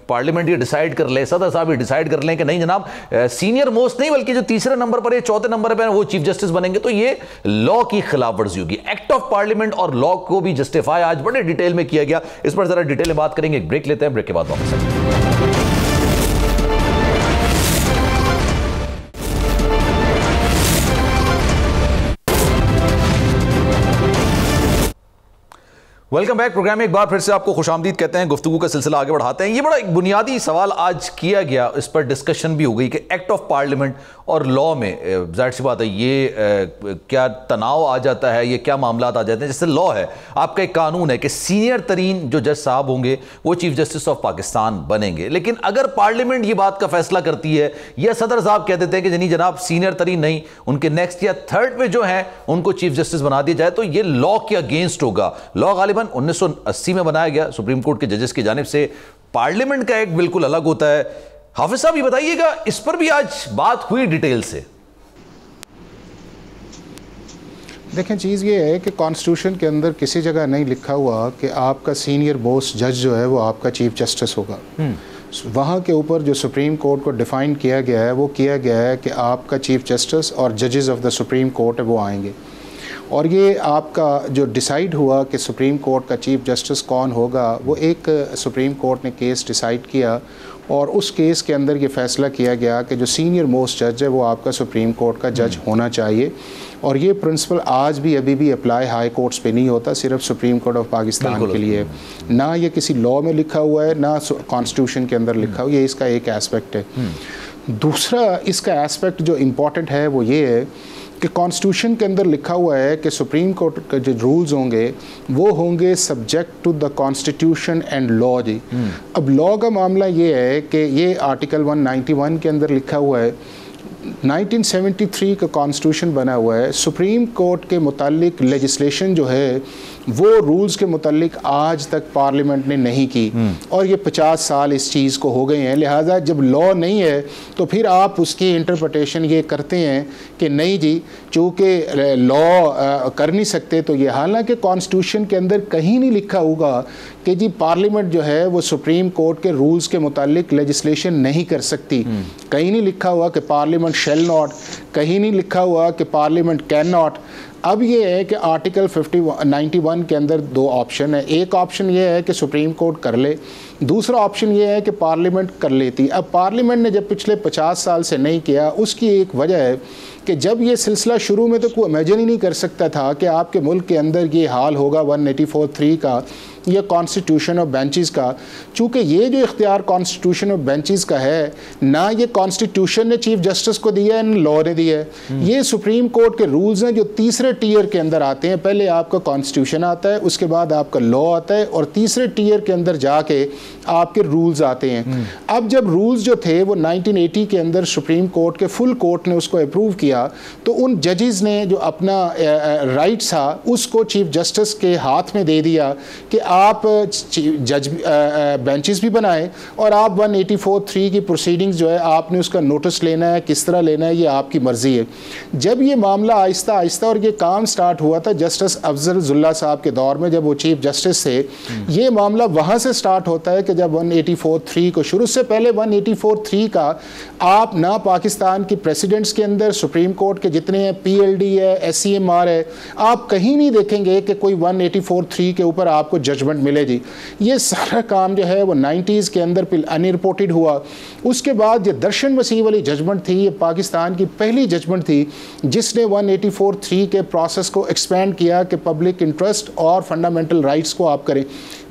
पार्लियामेंट ये डिसाइड कर ले, सदर साहब ये डिसाइड कर लें कि नहीं जनाब सीनियर मोस्ट नहीं बल्कि जो तीसरे नंबर पर है, चौथे नंबर पर वो चीफ जस्टिस बनेंगे, तो ये लॉ की खिलाफ वर्जी होगी। एक्ट ऑफ पार्लियामेंट और लॉ को भी जस्टिफाई आज बड़े डिटेल में किया गया, इस पर जरा डिटेल में बात करेंगे। एक ब्रेक लेते हैं, ब्रेक के बाद वापस आएंगे। Welcome back. प्रोग्राम में एक बार फिर से आपको खुशामदीद कहते हैं, गुफ्तगू का सिलसिला आगे बढ़ाते हैं। ये बड़ा एक बुनियादी सवाल आज किया गया, इस पर डिस्कशन भी हो गई कि एक्ट ऑफ पार्लियामेंट और लॉ में जाहिर सी बात है ये क्या तनाव आ जाता है, ये क्या मामला आ जाते हैं। जैसे लॉ है, आपका एक कानून है कि सीनियर तरीन जो जज साहब होंगे वो चीफ जस्टिस ऑफ पाकिस्तान बनेंगे, लेकिन अगर पार्लियामेंट ये बात का फैसला करती है या सदर साहब कह देते हैं कि नहीं जनाब सीनियर तरीन नहीं, उनके नेक्स्ट या थर्ड पे जो है उनको चीफ जस्टिस बना दिया जाए, तो ये लॉ के अगेंस्ट होगा। लॉ गालिबन 1980 में बनाया गया सुप्रीम कोर्ट के जजेस की जानिब से, पार्लियामेंट का एक बिल्कुल अलग होता है। हाफिज साहब ये बताइएगा, इस पर भी आज बात हुई डिटेल से? देखें, चीज़ ये है कि कॉन्स्टिट्यूशन के अंदर किसी जगह नहीं लिखा हुआ कि आपका सीनियर मोस्ट जज जो है वो आपका चीफ जस्टिस होगा। वहाँ के ऊपर जो सुप्रीम कोर्ट को डिफ़ाइन किया गया है वो किया गया है कि आपका चीफ जस्टिस और जजेस ऑफ द सुप्रीम कोर्ट है वो आएंगे। और ये आपका जो डिसाइड हुआ कि सुप्रीम कोर्ट का चीफ जस्टिस कौन होगा, वो एक सुप्रीम कोर्ट ने केस डिसाइड किया और उस केस के अंदर ये फ़ैसला किया गया कि जो सीनियर मोस्ट जज है वो आपका सुप्रीम कोर्ट का जज होना चाहिए। और ये प्रिंसिपल आज भी अभी भी अप्लाई हाई कोर्ट्स पे नहीं होता, सिर्फ सुप्रीम कोर्ट ऑफ पाकिस्तान के लिए। ना ये किसी लॉ में लिखा हुआ है, ना कॉन्स्टिट्यूशन के अंदर लिखा हुआ, ये इसका एक एस्पेक्ट है। दूसरा इसका एस्पेक्ट जो इम्पॉर्टेंट है वो ये है कि कॉन्स्टिट्यूशन के अंदर लिखा हुआ है कि सुप्रीम कोर्ट के जो रूल्स होंगे वो होंगे subject to the constitution and law जी। अब लॉ का मामला ये है कि ये आर्टिकल 191 के अंदर लिखा हुआ है, 1973 का कॉन्स्टिट्यूशन बना हुआ है, सुप्रीम कोर्ट के मुतालिक लेजिस्लेशन जो है वो रूल्स के मुतालिक आज तक पार्लियामेंट ने नहीं की, और ये 50 साल इस चीज़ को हो गए हैं। लिहाजा जब लॉ नहीं है तो फिर आप उसकी इंटरप्रटेशन ये करते हैं कि नहीं जी चूँकि लॉ कर नहीं सकते तो ये, हालांकि कॉन्स्टिट्यूशन के अंदर कहीं नहीं लिखा होगा कि जी पार्लियामेंट जो है वो सुप्रीम कोर्ट के रूल्स के मुतालिक लेजिस्लेशन नहीं कर सकती। कहीं नहीं लिखा हुआ कि पार्लियामेंट शैल नॉट, कहीं नहीं लिखा हुआ कि पार्लियामेंट कैन नॉट। अब ये है कि आर्टिकल 91 के अंदर दो ऑप्शन है, एक ऑप्शन ये है कि सुप्रीम कोर्ट कर ले, दूसरा ऑप्शन ये है कि पार्लियामेंट कर लेती। अब पार्लियामेंट ने जब पिछले 50 साल से नहीं किया, उसकी एक वजह है कि जब ये सिलसिला शुरू में तो कोई इमेजिन ही नहीं कर सकता था कि आपके मुल्क के अंदर ये हाल होगा 184(3) का या कॉन्स्टिट्यूशन ऑफ बेंचेस का। चूँकि ये जो इख्तियार कॉन्स्टिट्यूशन ऑफ बेंचेस का है, ना ये कॉन्स्टिट्यूशन ने चीफ जस्टिस को दिया है ना लॉ ने दिया है, ये सुप्रीम कोर्ट के रूल्स हैं जो तीसरे टीयर के अंदर आते हैं। पहले आपका कॉन्स्टिट्यूशन आता है, उसके बाद आपका लॉ आता है, और तीसरे टीयर के अंदर जाके आपके रूल्स आते हैं। अब जब रूल्स जो थे वो 1980 के अंदर सुप्रीम कोर्ट के फुल कोर्ट ने उसको अप्रूव किया, तो उन जजेस ने जो अपना राइट्स था उसको चीफ जस्टिस के हाथ में दे दिया कि आप जज बेंचेस भी बनाएं और आप 184(3) की प्रोसीडिंग्स जो है आपने उसका नोटिस लेना है, किस तरह लेना है ये आपकी मर्ज़ी है। जब ये मामला आहिस्ता आहिस्ता और ये काम स्टार्ट हुआ था जस्टिस अफजलुल्लाह साहब के दौर में, जब वो चीफ जस्टिस थे, ये मामला वहाँ से स्टार्ट होता है कि जब 184(3) को, शुरू से पहले 184(3) का आप ना पाकिस्तान की प्रेसिडेंट्स के अंदर, सुप्रीम कोर्ट के जितने हैं, PLD है, SCMR है, आप कहीं नहीं देखेंगे कि कोई 184(3) के ऊपर आपको जजमेंट मिले जी। ये सारा काम जो है वो 90s के अंदर अनरिपोर्टेड हुआ। उसके बाद ये दर्शन मसीह वाली जजमेंट थी, ये पाकिस्तान की पहली जजमेंट थी जिसने 184(3) के प्रोसेस को एक्सपेंड किया कि पब्लिक इंटरेस्ट और फंडामेंटल राइट्स को आप करें।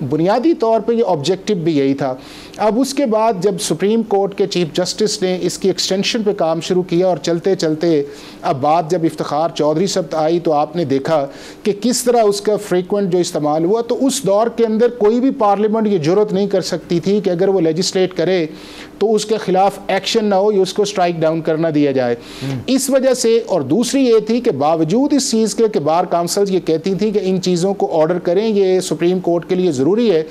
बुनियादी तौर पे ये ऑब्जेक्टिव भी यही था। अब उसके बाद जब सुप्रीम कोर्ट के चीफ जस्टिस ने इसकी एक्सटेंशन पे काम शुरू किया और चलते चलते अब बात जब इफ्तिखार चौधरी साहब आई तो आपने देखा कि किस तरह उसका फ्रीक्वेंट जो इस्तेमाल हुआ। तो उस दौर के अंदर कोई भी पार्लियामेंट ये जुर्रत नहीं कर सकती थी कि अगर वो लेजिस्लेट करे तो उसके खिलाफ एक्शन ना हो या उसको स्ट्राइक डाउन करना दिया जाए। इस वजह से, और दूसरी ये थी कि बावजूद इस चीज़ के कि बार काउंसिल ये कहती थी कि इन चीज़ों को ऑर्डर करें, ये सुप्रीम कोर्ट के लिए ज़रूरी है,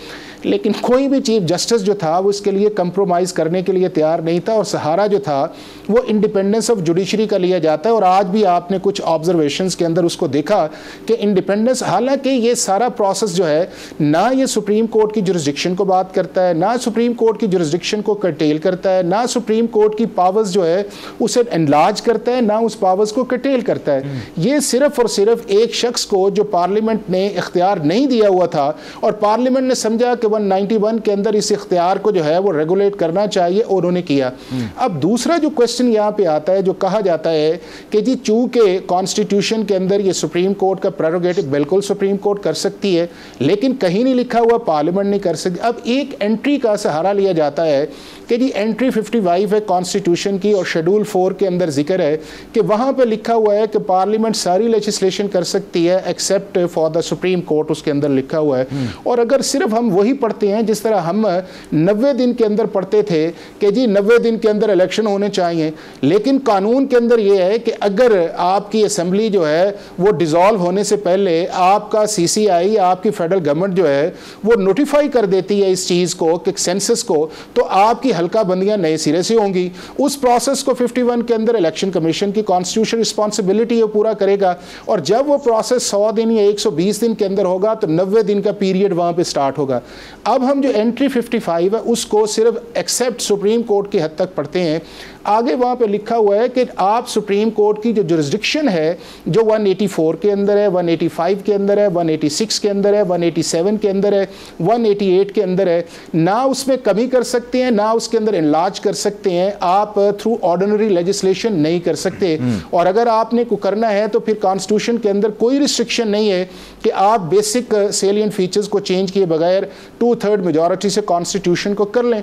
लेकिन कोई भी चीफ जस्टिस जो था वो इसके लिए कंप्रोमाइज़ करने के लिए तैयार नहीं था। और सहारा जो था वो इंडिपेंडेंस ऑफ जुडिशरी का लिया जाता है। और आज भी आपने कुछ ऑब्जर्वेशंस के अंदर उसको देखा कि इंडिपेंडेंस, हालांकि ये सारा प्रोसेस जो है ना ये सुप्रीम कोर्ट की जुरिस्डिक्शन को बात करता है, ना सुप्रीम कोर्ट की जुरिस्डिक्शन को कर्टेल करता है, ना सुप्रीम कोर्ट की पावर्स जो है उसे एनलार्ज करता है, ना उस पावर्स को कर्टेल करता है। ये सिर्फ और सिर्फ एक शख्स को जो पार्लियामेंट ने इख्तियार नहीं दिया हुआ था और पार्लियामेंट ने समझा कि 191 के अंदर इस इख्तियार को जो है वो रेगुलेट करना चाहिए और उन्होंने किया। अब दूसरा जो क्वेश्चन यहाँ पे आता है, जो कहा जाता है कि जी चूंकि कॉन्स्टिट्यूशन के अंदर ये सुप्रीम कोर्ट का प्रेरोगेटिव, बिल्कुल सुप्रीम कोर्ट कर सकती है, लेकिन कहीं नहीं लिखा हुआ पार्लियामेंट नहीं कर सकती। अब एक एंट्री का सहारा लिया जाता है कि जी एंट्री 55 है कॉन्स्टिट्यूशन की और शेड्यूल 4 के अंदर जिक्र है कि वहाँ पे लिखा हुआ है कि पार्लियामेंट सारी लेजिस्लेशन कर सकती है except for the supreme court, उसके अंदर लिखा हुआ है। और अगर सिर्फ हम वही पढ़ते हैं जिस तरह हम 90 दिन के अंदर पढ़ते थे कि जी 90 दिन के अंदर इलेक्शन होने चाहिए, लेकिन कानून के अंदर यह है कि अगर आपकी असेंबली जो है वो डिसॉल्व होने से पहले आपका CCI, आपकी फेडरल गवर्नमेंट जो है वो नोटिफाई कर देती है इस चीज़ को कि सेंसस को, तो आपकी हल्का बंदियां नए सिरे से होंगी। उस प्रोसेस को 51 के अंदर इलेक्शन कमीशन की कॉन्स्टिट्यूशनल रिस्पॉन्सिबिलिटी है पूरा करेगा। और जब वो प्रोसेस 100 दिन या 120 दिन के अंदर होगा तो 90 दिन का पीरियड वहाँ पे स्टार्ट होगा। अब हम जो एंट्री 55 है उसको सिर्फ एक्सेप्ट सुप्रीम कोर्ट की हद तक पढ़ते हैं। आगे वहाँ पे लिखा हुआ है कि आप सुप्रीम कोर्ट की जो जुरिस्डिक्शन है जो 184 के अंदर है, 185 के अंदर है, 186 के अंदर है, 187 के अंदर है, 188 के अंदर है, ना उसमें कमी कर सकते हैं ना हाउस के अंदर इनलार्ज कर सकते हैं, आप थ्रू ऑर्डिनरी लेजिस्लेशन नहीं कर सकते। और अगर आपने को करना है तो फिर कॉन्स्टिट्यूशन के अंदर कोई रिस्ट्रिक्शन नहीं है कि आप बेसिक सेलिएंट फीचर्स को चेंज किए बगैर 2/3 मेजॉरिटी से कॉन्स्टिट्यूशन को कर लें।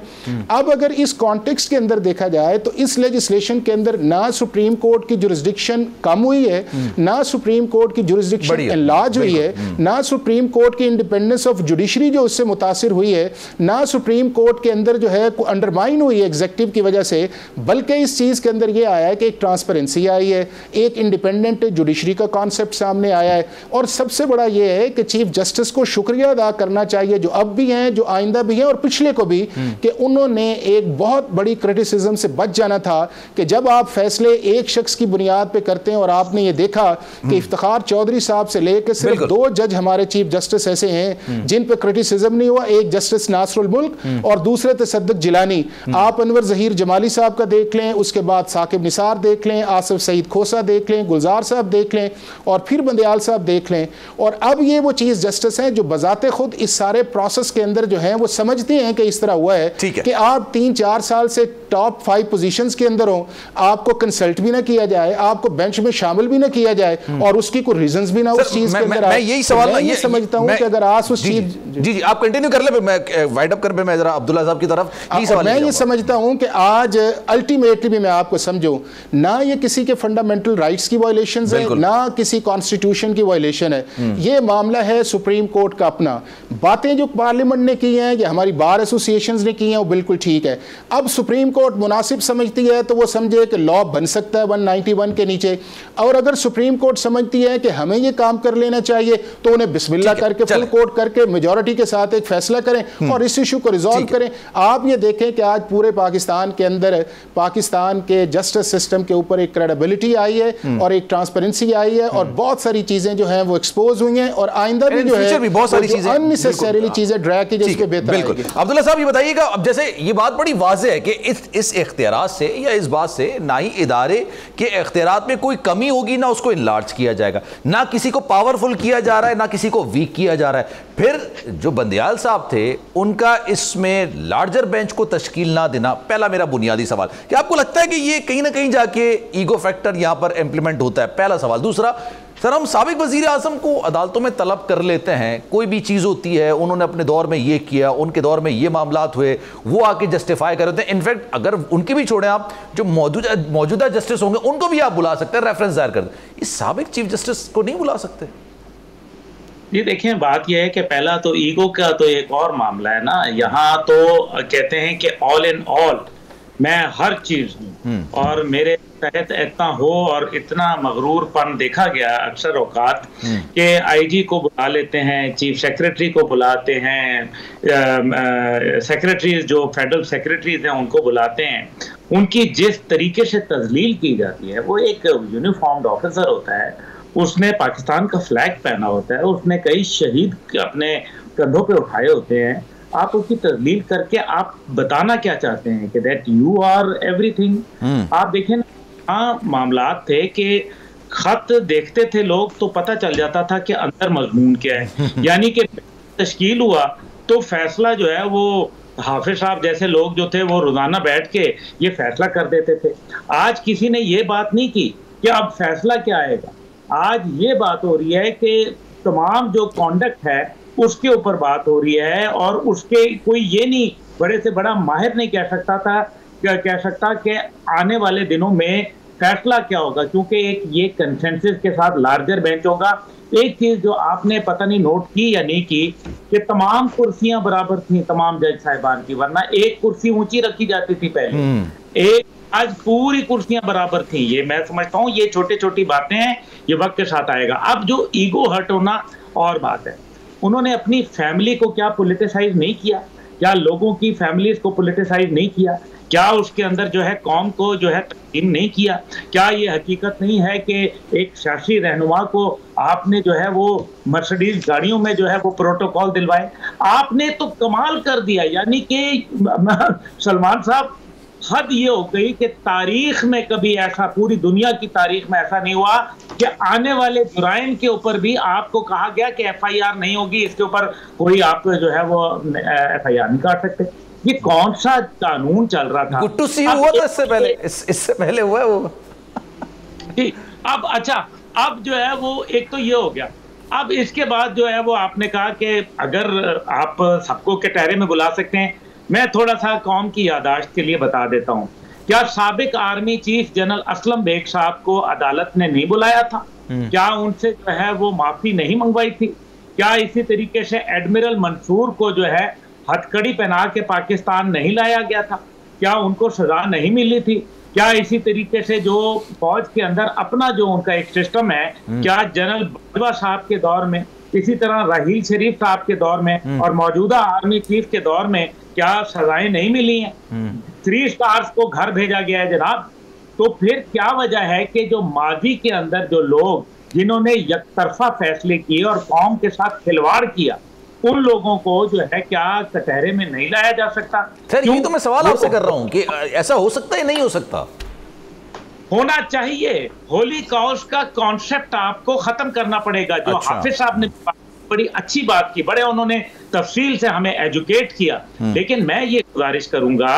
अब अगर इस कॉन्टेक्स्ट के अंदर देखा जाए तो इस लेजिस्लेशन के अंदर ना सुप्रीम कोर्ट की जुरिस्डिक्शन कम हुई है, ना सुप्रीम कोर्ट की जुरिस्डिक्शन एनलार्ज हुई है, ना सुप्रीम कोर्ट की इंडिपेंडेंस ऑफ जुडिशरी जो उससे मुतासिर हुई है, ना सुप्रीम कोर्ट के अंदर जो है अंडरमाइन हुई है एग्जीक्यूटिव की वजह से, बल्कि इस चीज के अंदर यह आया है कि एक ट्रांसपेरेंसी आई है, एक इंडिपेंडेंट जुडिशरी का कॉन्सेप्ट सामने आया है। और सबसे बड़ा यह है कि चीफ जस्टिस को शुक्रिया अदा करना चाहिए, जो अब भी हैं, जो आइंदा भी हैं और पिछले को भी, कि उन्होंने एक बहुत बड़ी क्रिटिसिज्म से बच जाना था कि जब आप फैसले एक शख्स की बुनियाद पे करते हैं, और आपने ये देखा कि इफ्तिखार चौधरी साहब से लेकर सिर्फ 2 जज हमारे चीफ जस्टिस ऐसे हैं जिन पे क्रिटिसिज्म नहीं हुआ, एक जस्टिस नासरुल मुल्क और दूसरे तसद्दुक जिलानी। आप अनवर जहीर जमाली साहब का देख लें, उसके बाद साकिब निसार देख लें, आसिफ सईद खोसा देख लें, गुलजार साहब देख लें, और फिर बंदयाल साहब देख लें। और अब ये वो चीफ जस्टिस हैं जो बजाते खुद इस सारे प्रोसेस के अंदर जो है वो समझते हैं कि इस तरह हुआ है कि आप 3-4 साल से टॉप 5 पोजीशंस के अंदर हो, आपको कंसल्ट भी ना किया जाए, आपको बेंच में शामिल भी ना किया जाए, और उसकी कोई रीजंस भी ना उस चीज के अंदर। मैं यही सवाल ये समझता हूं कि अगर आप उस चीज जी आप कंटिन्यू कर ले, मैं वाइड अप कर पे मैं जरा अब्दुल्ला साहब की तरफ यही सवाल। मैं ये समझता हूं कि आज अल्टीमेटली भी मैं आपको समझूं ना, ये किसी के फंडामेंटल राइट्स की वायलेशंस है, ना किसी कॉन्स्टिट्यूशन की वायलेशन है। ये मामला है सुप्रीम कोर्ट का अपना। बातें जो पार्लियामेंट ने की हैं, या हमारी बार एसोसिएशंस ने की हैं, वो बिल्कुल ठीक है। अब सुप्रीम कोर्ट मुनासिब समझती है तो वो समझे कि लॉ बन सकता है 191 के नीचे, और अगर सुप्रीम कोर्ट समझती है कि हमें ये काम कर लेना चाहिए तो उन्हें बिस्मिल्लाह करके फुल कोर्ट करके मेजॉरिटी के साथ एक फैसला करें और इस इशू को रिजॉल्व करें। आप ये देखें कि आज पूरे पाकिस्तान के अंदर पाकिस्तान के जस्टिस सिस्टम के ऊपर एक क्रेडिबिलिटी आई है और एक ट्रांसपेरेंसी आई है, और बहुत सारी चीजें जो हैं वो एक्सपोज हुई हैं, और आइंदा भी जो है बहुत सारी चीजें अननेसेसरीली चीजें ड्रैग की जिसके बेहतर बिल्कुल। अब्दुल्ला साहब ये बताइएगा, अब जैसे ये बात बड़ी वाज़ेह है कि इस इख्तियारात से या इस बात से ना ही इदारे के इख्तियारात में कोई कमी होगी, ना उसको इनलार्ज किया जाएगा, ना किसी को पावरफुल किया जा रहा है, ना किसी को वीक किया जा रहा है। फिर जो बंदयाल साहब थे उनका इसमें लार्जर बेंच को तश्कील ना देना, पहला मेरा बुनियादी सवाल, क्या आपको लगता है कि ये कहीं ना कहीं जाके ईगो फैक्टर यहां पर इंप्लीमेंट होता है? पहला सवाल। दूसरा, सर हम साबिक वजीर आजम को अदालतों में तलब कर लेते हैं, कोई भी चीज़ होती है, उन्होंने अपने दौर में ये किया, उनके दौर में ये मामलात हुए, वो आके जस्टिफाई कर देते हैं। इनफैक्ट अगर उनकी भी छोड़ें, आप जो मौजूदा जस्टिस होंगे उनको भी आप बुला सकते हैं, रेफरेंस दायर कर दें। इस साबिक चीफ जस्टिस को नहीं बुला सकते? ये देखें, बात यह है कि पहला तो ईगो का तो एक और मामला है ना। यहाँ तो कहते हैं कि ऑल इन ऑल मैं हर चीज हूँ, और मेरे तहत इतना हो, और इतना मगरूरपन देखा गया अक्सर औकात कि आईजी को बुला लेते हैं, चीफ सेक्रेटरी को बुलाते हैं, सेक्रेटरीज जो फेडरल सेक्रेटरीज हैं उनको बुलाते हैं। उनकी जिस तरीके से तजलील की जाती है, वो एक यूनिफॉर्म्ड ऑफिसर होता है, उसने पाकिस्तान का फ्लैग पहना होता है, उसने कई शहीद अपने कंधों पे उठाए होते हैं। आप उसकी तजलील करके आप बताना क्या चाहते हैं कि दैट यू आर एवरीथिंग। आप देखें ना, मामलात थे कि खत देखते थे लोग तो पता चल जाता था कि अंदर मजमून क्या है। यानी कि तश्कील हुआ तो फैसला जो है वो हाफिज साहब जैसे लोग जो थे वो रोजाना बैठ के ये फैसला कर देते थे। आज किसी ने ये बात नहीं की कि अब फैसला क्या आएगा। आज ये बात हो रही है कि तमाम जो कॉन्डक्ट है उसके ऊपर बात हो रही है, और उसके कोई ये नहीं, बड़े से बड़ा माहिर नहीं कह सकता कि आने वाले दिनों में फैसला क्या होगा, क्योंकि एक ये कंसेंसस के साथ लार्जर बेंच होगा। एक चीज जो आपने पता नहीं नोट की या नहीं की कि तमाम कुर्सियां बराबर थी तमाम जज साहिबान की, वरना एक कुर्सी ऊंची रखी जाती थी पहले, एक आज पूरी कुर्सियां बराबर थी। ये मैं समझता हूँ ये छोटी छोटी बातें हैं, ये वक्त के साथ आएगा। अब जो ईगो हर्ट होना और बात है, उन्होंने अपनी फैमिली को क्या पॉलिटिसाइज नहीं किया? क्या लोगों की फैमिलीज को पॉलिटिसाइज नहीं किया? क्या उसके अंदर जो है कौम को जो है तकसीम नहीं किया? क्या ये हकीकत नहीं है कि एक सियासी रहनुमा को आपने जो है वो मर्सिडीज गाड़ियों में जो है वो प्रोटोकॉल दिलवाए? आपने तो कमाल कर दिया। यानी कि सलमान साहब, हद ये हो गई कि तारीख में कभी ऐसा, पूरी दुनिया की तारीख में ऐसा नहीं हुआ कि आने वाले जुराइम के ऊपर भी आपको कहा गया कि FIR नहीं होगी, इसके ऊपर कोई आप जो है वो FIR नहीं काट सकते। ये कौन सा कानून चल रहा था? गुड टू सी यू हुआ था इससे पहले हुआ है वो। अब अच्छा, अब जो है वो एक तो ये हो गया। अब इसके बाद जो है वो आपने कहा कि अगर आप सबको कटहरे में बुला सकते हैं, मैं थोड़ा सा कौम की यादाश्त के लिए बता देता हूँ। क्या साबिक army chief general Aslam Beg sahab को अदालत ने नहीं बुलाया था? क्या उनसे जो है वो माफी नहीं मंगवाई थी? क्या इसी तरीके से एडमिरल मंसूर को जो है हथकड़ी पहना के पाकिस्तान नहीं लाया गया था? क्या उनको सजा नहीं मिली थी? क्या इसी तरीके से जो फौज के अंदर अपना जो उनका एक सिस्टम है, क्या जनरल बाजवा साहब के दौर में, इसी तरह राहील शरीफ साहब के दौर में और मौजूदा आर्मी चीफ के दौर में क्या सजाएं नहीं मिली हैं? 3 स्टार्स को घर भेजा गया है जनाब। तो फिर क्या वजह है कि जो माजी के अंदर जो लोग जिन्होंने यकतरफा फैसले किए और कौम के साथ खिलवाड़ किया, उन लोगों को जो है क्या कटहरे में नहीं लाया जा सकता? सर ये तो मैं सवाल आपसे कर रहा हूं कि ऐसा हो सकता है, नहीं हो सकता? होना चाहिए। होली कॉज का कॉन्सेप्ट आपको खत्म करना पड़ेगा। जो हाफिज साहब ने बड़ी अच्छी बात की, बड़े उन्होंने तफसील से हमें एजुकेट किया, लेकिन मैं ये गुजारिश करूंगा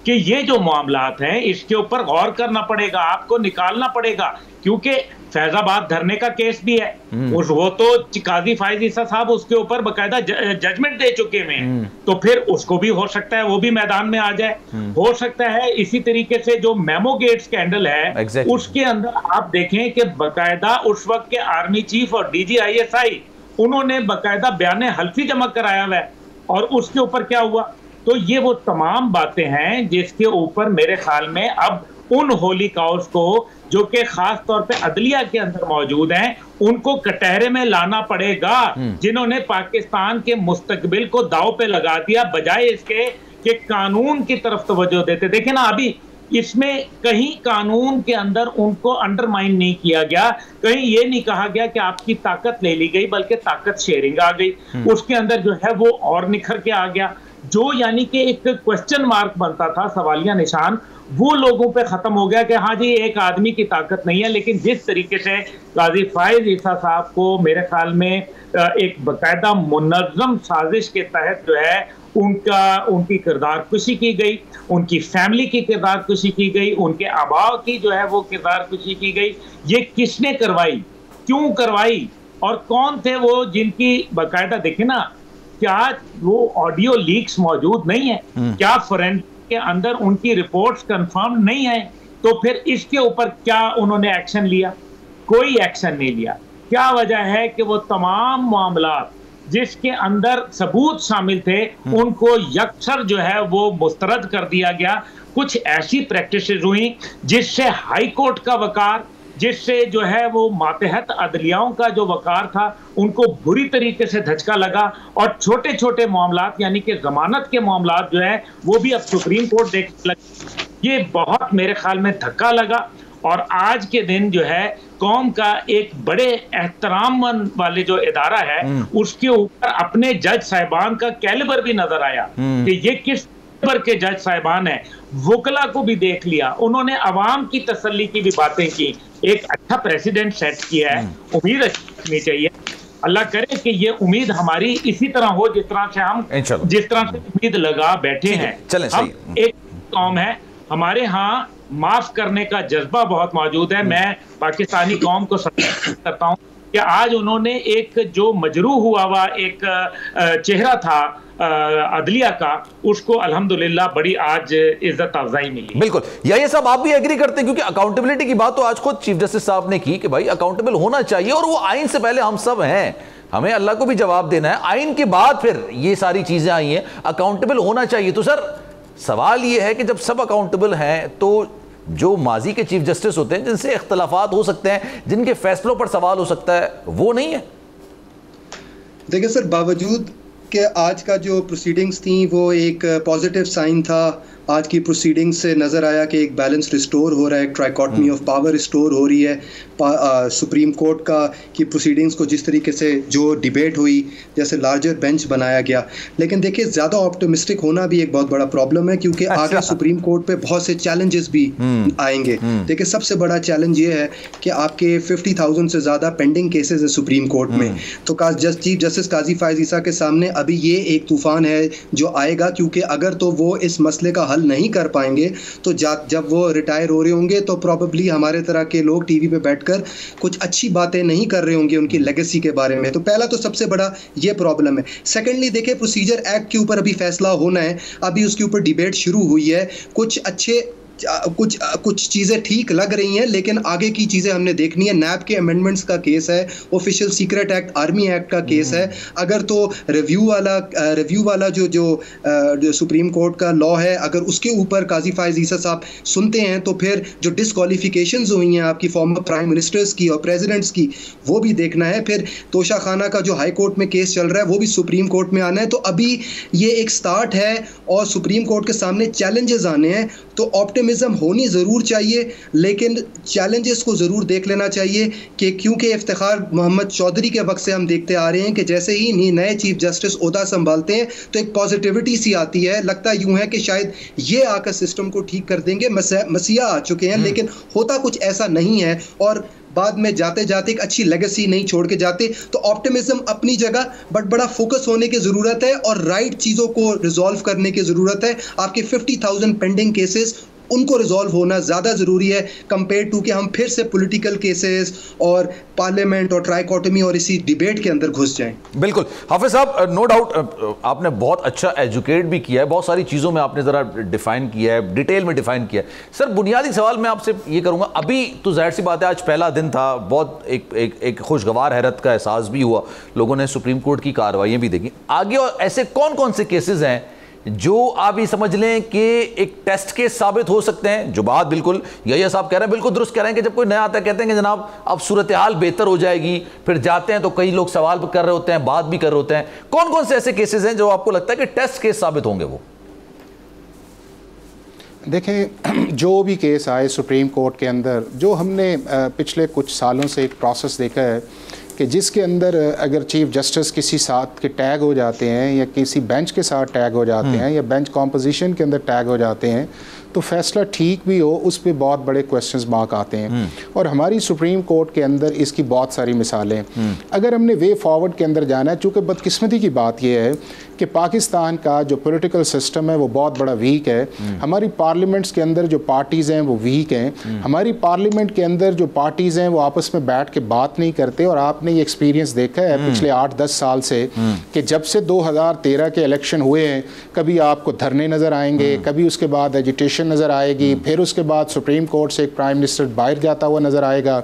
कि ये जो मामलात हैं इसके ऊपर गौर करना पड़ेगा, आपको निकालना पड़ेगा। क्योंकि फैजाबाद धरने का केस भी है, वो तो काजी फायज ईसा साहब उसके ऊपर बकायदा जजमेंट दे चुके हैं, तो फिर उसको भी हो सकता है वो भी मैदान में आ जाए। हो सकता है इसी तरीके से जो मेमो गेट स्कैंडल है उसके अंदर आप देखें कि बकायदा उस वक्त के आर्मी चीफ और DGISI उन्होंने बकायदा बयान हल्फी जमा कराया हुआ है, और उसके ऊपर क्या हुआ? तो ये वो तमाम बातें हैं जिसके ऊपर मेरे ख्याल में अब उन होली काउस को जो कि खास तौर पे अदलिया के अंदर मौजूद हैं, उनको कटहरे में लाना पड़ेगा, जिन्होंने पाकिस्तान के मुस्तकबिल को दांव पे लगा दिया, बजाय इसके कि कानून की तरफ तवज्जो देते। देखें ना, अभी इसमें कहीं कानून के अंदर उनको अंडरमाइन नहीं किया गया, कहीं ये नहीं कहा गया कि आपकी ताकत ले ली गई, बल्कि ताकत शेयरिंग आ गई। उसके अंदर जो है वो और निखर के आ गया। जो यानी कि एक क्वेश्चन मार्क बनता था, सवालिया निशान, वो लोगों पे खत्म हो गया कि हाँ जी एक आदमी की ताकत नहीं है। लेकिन जिस तरीके से काजी फायज ईसा साहब को मेरे ख्याल में एक बाकायदा मुनज़्ज़म साजिश के तहत जो है उनकी किरदार कुशी की गई, उनकी फैमिली की किरदार कुशी की गई, उनके आबाओ की जो है वो किरदार कुशी की गई। ये किसने करवाई, क्यों करवाई, और कौन थे वो जिनकी बाकायदा देखे ना, क्या वो ऑडियो लीक्स मौजूद नहीं है? क्या फोरेंसिक के अंदर उनकी रिपोर्ट्स कंफर्म नहीं है? तो फिर इसके ऊपर क्या उन्होंने एक्शन लिया? कोई एक्शन नहीं लिया। क्या वजह है कि वो तमाम मामलात जिसके अंदर सबूत शामिल थे उनको यकसर जो है वो मुस्तरद कर दिया गया। कुछ ऐसी प्रैक्टिसेस हुई जिससे हाई कोर्ट का वकार, जिससे जो है वो मातहत अदलियाओं का जो वकार था, उनको बुरी तरीके से धचका लगा। और छोटे छोटे मामलात यानी कि जमानत के मामलात जो है वो भी अब सुप्रीम कोर्ट देखने लगे। ये बहुत मेरे ख्याल में धक्का लगा। और आज के दिन जो है कौम का एक बड़े एहतराम वाले जो इदारा है उसके ऊपर अपने जज साहिबान का कैलिबर भी नजर आया कि ये किस पर के जज साहिबान है। वकला को भी देख लिया, उन्होंने अवाम की तसल्ली की भी बातें की। एक अच्छा प्रेसिडेंट सेट किया है, उम्मीद रखनी चाहिए। अल्लाह करे कि ये उम्मीद हमारी इसी तरह हो जिस तरह से उम्मीद लगा बैठे हैं। हम एक कौम है, हमारे यहाँ माफ करने का जज्बा बहुत मौजूद है। मैं पाकिस्तानी कौम को सपोर्ट करता हूँ कि आज उन्होंने एक जो मजरूह हुआ एक चेहरा था अदलिया का, उसको अल्हम्दुलिल्लाह बड़ी आज इज्जत अफजाई मिली। बिल्कुल, ये सब आप भी एग्री करते हैं? क्योंकि अकाउंटेबिलिटी की बात तो आज खुद चीफ जस्टिस साहब ने की कि भाई अकाउंटेबल होना चाहिए, और वो आइन से पहले हम सब हैं, हमें अल्लाह को भी जवाब देना है। आइन के बाद फिर ये सारी चीजें आई हैं, अकाउंटेबल होना चाहिए। तो सर सवाल ये है कि जब सब अकाउंटेबल हैं तो जो माजी के चीफ जस्टिस होते हैं, जिनसे इख्तलाफात हो सकते हैं, जिनके फैसलों पर सवाल हो सकता है, वो नहीं है? देखिए सर, बावजूद कि आज का जो प्रोसीडिंग्स थी वो एक पॉजिटिव साइन था, आज की प्रोसीडिंग से नज़र आया कि एक बैलेंस रिस्टोर हो रहा है, एक ट्राइकॉटमी ऑफ पावर रिस्टोर हो रही है। सुप्रीम कोर्ट की प्रोसीडिंग्स को जिस तरीके से जो डिबेट हुई, जैसे लार्जर बेंच बनाया गया। लेकिन देखिए, ज़्यादा ऑप्टिमिस्टिक होना भी एक बहुत बड़ा प्रॉब्लम है, क्योंकि आगे सुप्रीम कोर्ट पे बहुत से चैलेंजेस भी आएंगे। देखिए, सबसे बड़ा चैलेंज ये है कि आपके 50,000 से ज़्यादा पेंडिंग केसेस है सुप्रीम कोर्ट में। तो चीफ जस्टिस काजी फायज ईसा के सामने अभी ये एक तूफान है जो आएगा, क्योंकि अगर तो वो इस मसले का हल नहीं कर पाएंगे तो जब वो रिटायर हो रहे होंगे तो प्रॉबेबली हमारे तरह के लोग टीवी पे बैठकर कुछ अच्छी बातें नहीं कर रहे होंगे उनकी लेगेसी के बारे में। तो पहला तो सबसे बड़ा ये प्रॉब्लम है। सेकेंडली, देखिए, प्रोसीजर एक्ट के ऊपर अभी फैसला होना है, अभी उसके ऊपर डिबेट शुरू हुई है। कुछ चीज़ें ठीक लग रही हैं, लेकिन आगे की चीज़ें हमने देखनी है। नैब के अमेंडमेंट्स का केस है, official secret act, army act का केस है। अगर तो रिव्यू वाला जो सुप्रीम कोर्ट का लॉ है, अगर उसके ऊपर काजी फायज ईसा साहब सुनते हैं तो फिर जो डिस्क्वालिफिकेशंस हुई हैं आपकी फॉर्मर प्राइम मिनिस्टर्स की और प्रेसिडेंट्स की, वो भी देखना है। फिर तोशा खाना का जो हाई कोर्ट में केस चल रहा है वो भी सुप्रीम कोर्ट में आना है। तो अभी ये एक स्टार्ट है और सुप्रीम कोर्ट के सामने चैलेंजेस आने हैं। तो ऑप्टिमिज्म होनी ज़रूर चाहिए, लेकिन चैलेंजेस को ज़रूर देख लेना चाहिए कि क्योंकि इफ्तिखार मोहम्मद चौधरी के वक्त से हम देखते आ रहे हैं कि जैसे ही नए चीफ जस्टिस ओहदा संभालते हैं तो एक पॉजिटिविटी सी आती है। लगता यूँ है कि शायद ये आकर सिस्टम को ठीक कर देंगे, मसीहा आ चुके हैं, लेकिन होता कुछ ऐसा नहीं है और बाद में जाते जाते एक अच्छी लेगेसी नहीं छोड़ के जाते। तो ऑप्टिमिज्म अपनी जगह, बट बड़ा फोकस होने की ज़रूरत है और राइट चीज़ों को रिजॉल्व करने की ज़रूरत है। आपके 50,000 पेंडिंग केसेस, उनको रिजॉल्व होना ज़्यादा ज़रूरी है कंपेयर टू कि हम फिर से पॉलिटिकल केसेस और पार्लियामेंट और ट्राइकॉटमी और इसी डिबेट के अंदर घुस जाएं। बिल्कुल हाफिज साहब, नो डाउट आपने बहुत अच्छा एजुकेट भी किया है, बहुत सारी चीज़ों में आपने ज़रा डिफ़ाइन किया है, डिटेल में डिफ़ाइन किया है। सर, बुनियादी सवाल मैं आपसे ये करूँगा, अभी तो जाहिर सी बात है आज पहला दिन था, बहुत एक खुशगवार हैरत का एहसास भी हुआ, लोगों ने सुप्रीम कोर्ट की कार्रवाइयाँ भी देखी। आगे और ऐसे कौन कौन से केसेस हैं जो आप ये समझ लें कि एक टेस्ट केस साबित हो सकते हैं? जो बात बिल्कुल यही साहब कह रहे हैं, बिल्कुल दुरुस्त कह रहे हैं कि जब कोई नया आता है कहते हैं कि जनाब अब सूरत हाल बेहतर हो जाएगी, फिर जाते हैं तो कई लोग सवाल कर रहे होते हैं, बात भी कर रहे होते हैं। कौन कौन से ऐसे केसेस हैं जो आपको लगता है कि टेस्ट केस साबित होंगे? वो देखें, जो भी केस आए सुप्रीम कोर्ट के अंदर, जो हमने पिछले कुछ सालों से एक प्रोसेस देखा है कि जिसके अंदर अगर चीफ जस्टिस किसी साथ के टैग हो जाते हैं या किसी बेंच के साथ टैग हो जाते हैं या बेंच कॉम्पोजिशन के अंदर टैग हो जाते हैं तो फैसला ठीक भी हो, उस पर बहुत बड़े क्वेश्चंस मार्क आते हैं। और हमारी सुप्रीम कोर्ट के अंदर इसकी बहुत सारी मिसालें। अगर हमने वे फॉरवर्ड के अंदर जाना है, चूँकि बदकिस्मती की बात यह है कि पाकिस्तान का जो पॉलिटिकल सिस्टम है वो बहुत बड़ा वीक है। हमारी पार्लियामेंट्स के अंदर जो पार्टीज़ हैं वो वीक हैं। हमारी पार्लियामेंट के अंदर जो पार्टीज़ हैं वो आपस में बैठ के बात नहीं करते। और आपने ये एक्सपीरियंस देखा है पिछले 8-10 साल से कि जब से 2013 के इलेक्शन हुए हैं, कभी आपको धरने नज़र आएंगे, कभी उसके बाद एजिटेशन नज़र आएगी, फिर उसके बाद सुप्रीम कोर्ट से एक प्राइम मिनिस्टर बाहर जाता हुआ नज़र आएगा,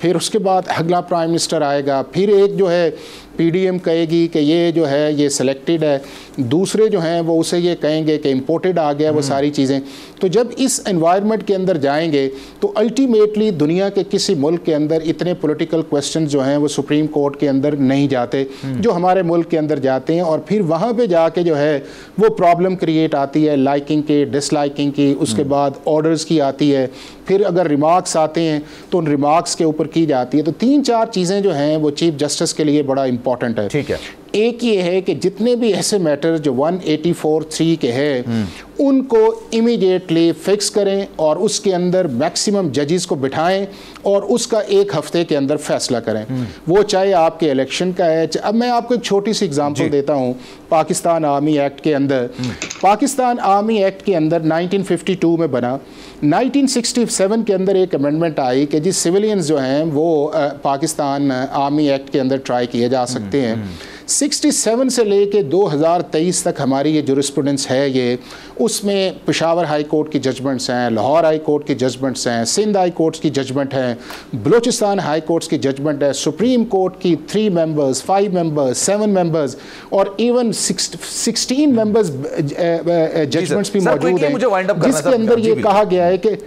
फिर उसके बाद अगला प्राइम मिनिस्टर आएगा, फिर एक जो है पीडीएम कहेगी कि ये जो है ये सिलेक्टेड है, दूसरे जो हैं वो उसे ये कहेंगे कि इम्पोर्टेड आ गया वो सारी चीज़ें। तो जब इस एनवायरनमेंट के अंदर जाएंगे तो अल्टीमेटली दुनिया के किसी मुल्क के अंदर इतने पॉलिटिकल क्वेश्चन जो हैं वो सुप्रीम कोर्ट के अंदर नहीं जाते जो हमारे मुल्क के अंदर जाते हैं। और फिर वहाँ पे जाके जो है वो प्रॉब्लम क्रिएट आती है लाइकिंग की, डिसलाइकिंग की, उसके बाद ऑर्डर्स की आती है, फिर अगर रिमार्क्स आते हैं तो उन रिमार्क्स के ऊपर की जाती है। तो 3-4 चीज़ें जो हैं वो चीफ जस्टिस के लिए बड़ा इंपॉर्टेंट है। ठीक है, एक ये है कि जितने भी ऐसे मैटर जो 184(3) के हैं उनको इमीडिएटली फिक्स करें और उसके अंदर मैक्सिमम जजेस को बिठाएं और उसका 1 हफ्ते के अंदर फैसला करें। वो चाहे आपके इलेक्शन का है। अब मैं आपको एक छोटी सी एग्जांपल देता हूं। पाकिस्तान आर्मी एक्ट के अंदर, पाकिस्तान आर्मी एक्ट के अंदर 1952 में बना, 1967 के अंदर एक अमेंडमेंट आई कि जी सिविलियंस जो हैं वो पाकिस्तान आर्मी एक्ट के अंदर ट्राई किए जा सकते हैं। 67 से लेके 2023 तक हमारी ये जुरिस्प्रूडेंस है, ये उसमें पेशावर हाई कोर्ट की जजमेंट्स हैं, लाहौर हाई कोर्ट की जजमेंट्स हैं, सिंध हाई कोर्ट की जजमेंट है, बलूचिस्तान हाई कोर्ट की जजमेंट है, सुप्रीम कोर्ट की 3 मेंबर्स, 5 मेंबर्स, 7 मेंबर्स और इवन 16 मेंबर्स जजमेंट्स भी मौजूद हैं, जिसके अंदर ये कहा गया है कि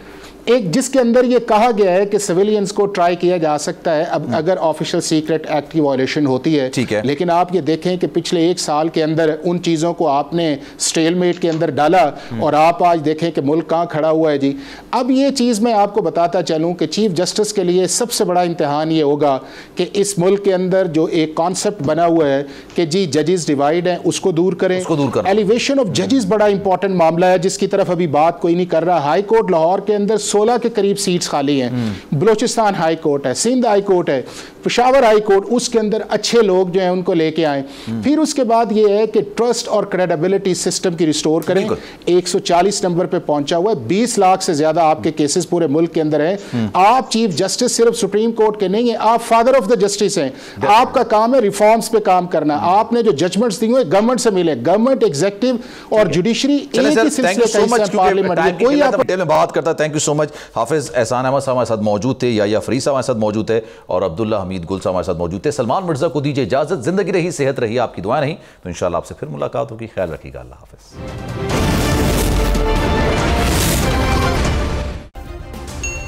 एक जिसके अंदर ये कहा गया है कि सिविलियंस को ट्राई किया जा सकता है अब अगर ऑफिशियल सीक्रेट एक्ट की वायलेशन होती है, ठीक है। लेकिन आप ये देखें कि पिछले 1 साल के अंदर उन चीज़ों को आपने स्टेलमेट के अंदर डाला और आप आज देखें कि मुल्क कहाँ खड़ा हुआ है जी। अब ये चीज़ मैं आपको बताता चलूँ कि चीफ जस्टिस के लिए सबसे बड़ा इम्तिहान ये होगा कि इस मुल्क के अंदर जो एक कॉन्सेप्ट बना हुआ है कि जी जजेस डिवाइड हैं, उसको दूर करें। एलिवेशन ऑफ जजेस बड़ा इंपॉर्टेंट मामला है जिसकी तरफ अभी बात कोई नहीं कर रहा। हाई कोर्ट लाहौर के अंदर 16 के करीब सीट्स खाली हैं। बलोचिस्तान हाई कोर्ट है, सिंध हाई कोर्ट है, पेशावर हाई कोर्ट, उसके अंदर अच्छे लोग जो हैं उनको लेके आए। फिर उसके बाद ये है कि ट्रस्ट और क्रेडिबिलिटी सिस्टम की रिस्टोर करें। 140 नंबर पे पहुंचा हुआ है, 20 लाख से ज्यादा आपके केसेस पूरे मुल्क के अंदर हैं। आप चीफ जस्टिस सिर्फ सुप्रीम कोर्ट के नहीं है, आप फादर ऑफ द जस्टिस हैं। आपका काम है रिफॉर्म्स पे काम करना। आपने जो जजमेंट्स दिए हुए गवर्नमेंट से मिले, गवर्नमेंट एग्जीक्यूटिव और जुडिशरी एक ही सिलसिले का हिस्सा पार्लियामेंट में कोई आप डिटेल में बात करता है। Thank you so much. Hafiz Ehsan Ahmed साहब हमारे साथ मौजूद थे, या फरीद साहब हमारे साथ मौजूद है, और अब्दुल्ला हमीद गुल साहब हमारे साथ मौजूद थे। सलमान मिर्जा को दीजिए इजाजत। जिंदगी रही, सेहत रही, आपकी दुआएं रही, तो इंशाल्लाह आपसे फिर मुलाकात होगी। ख्याल रखिएगा। अल्लाह हाफिज।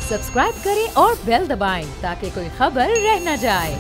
सब्सक्राइब करें और बेल दबाएं ताकि कोई खबर रह न जाए।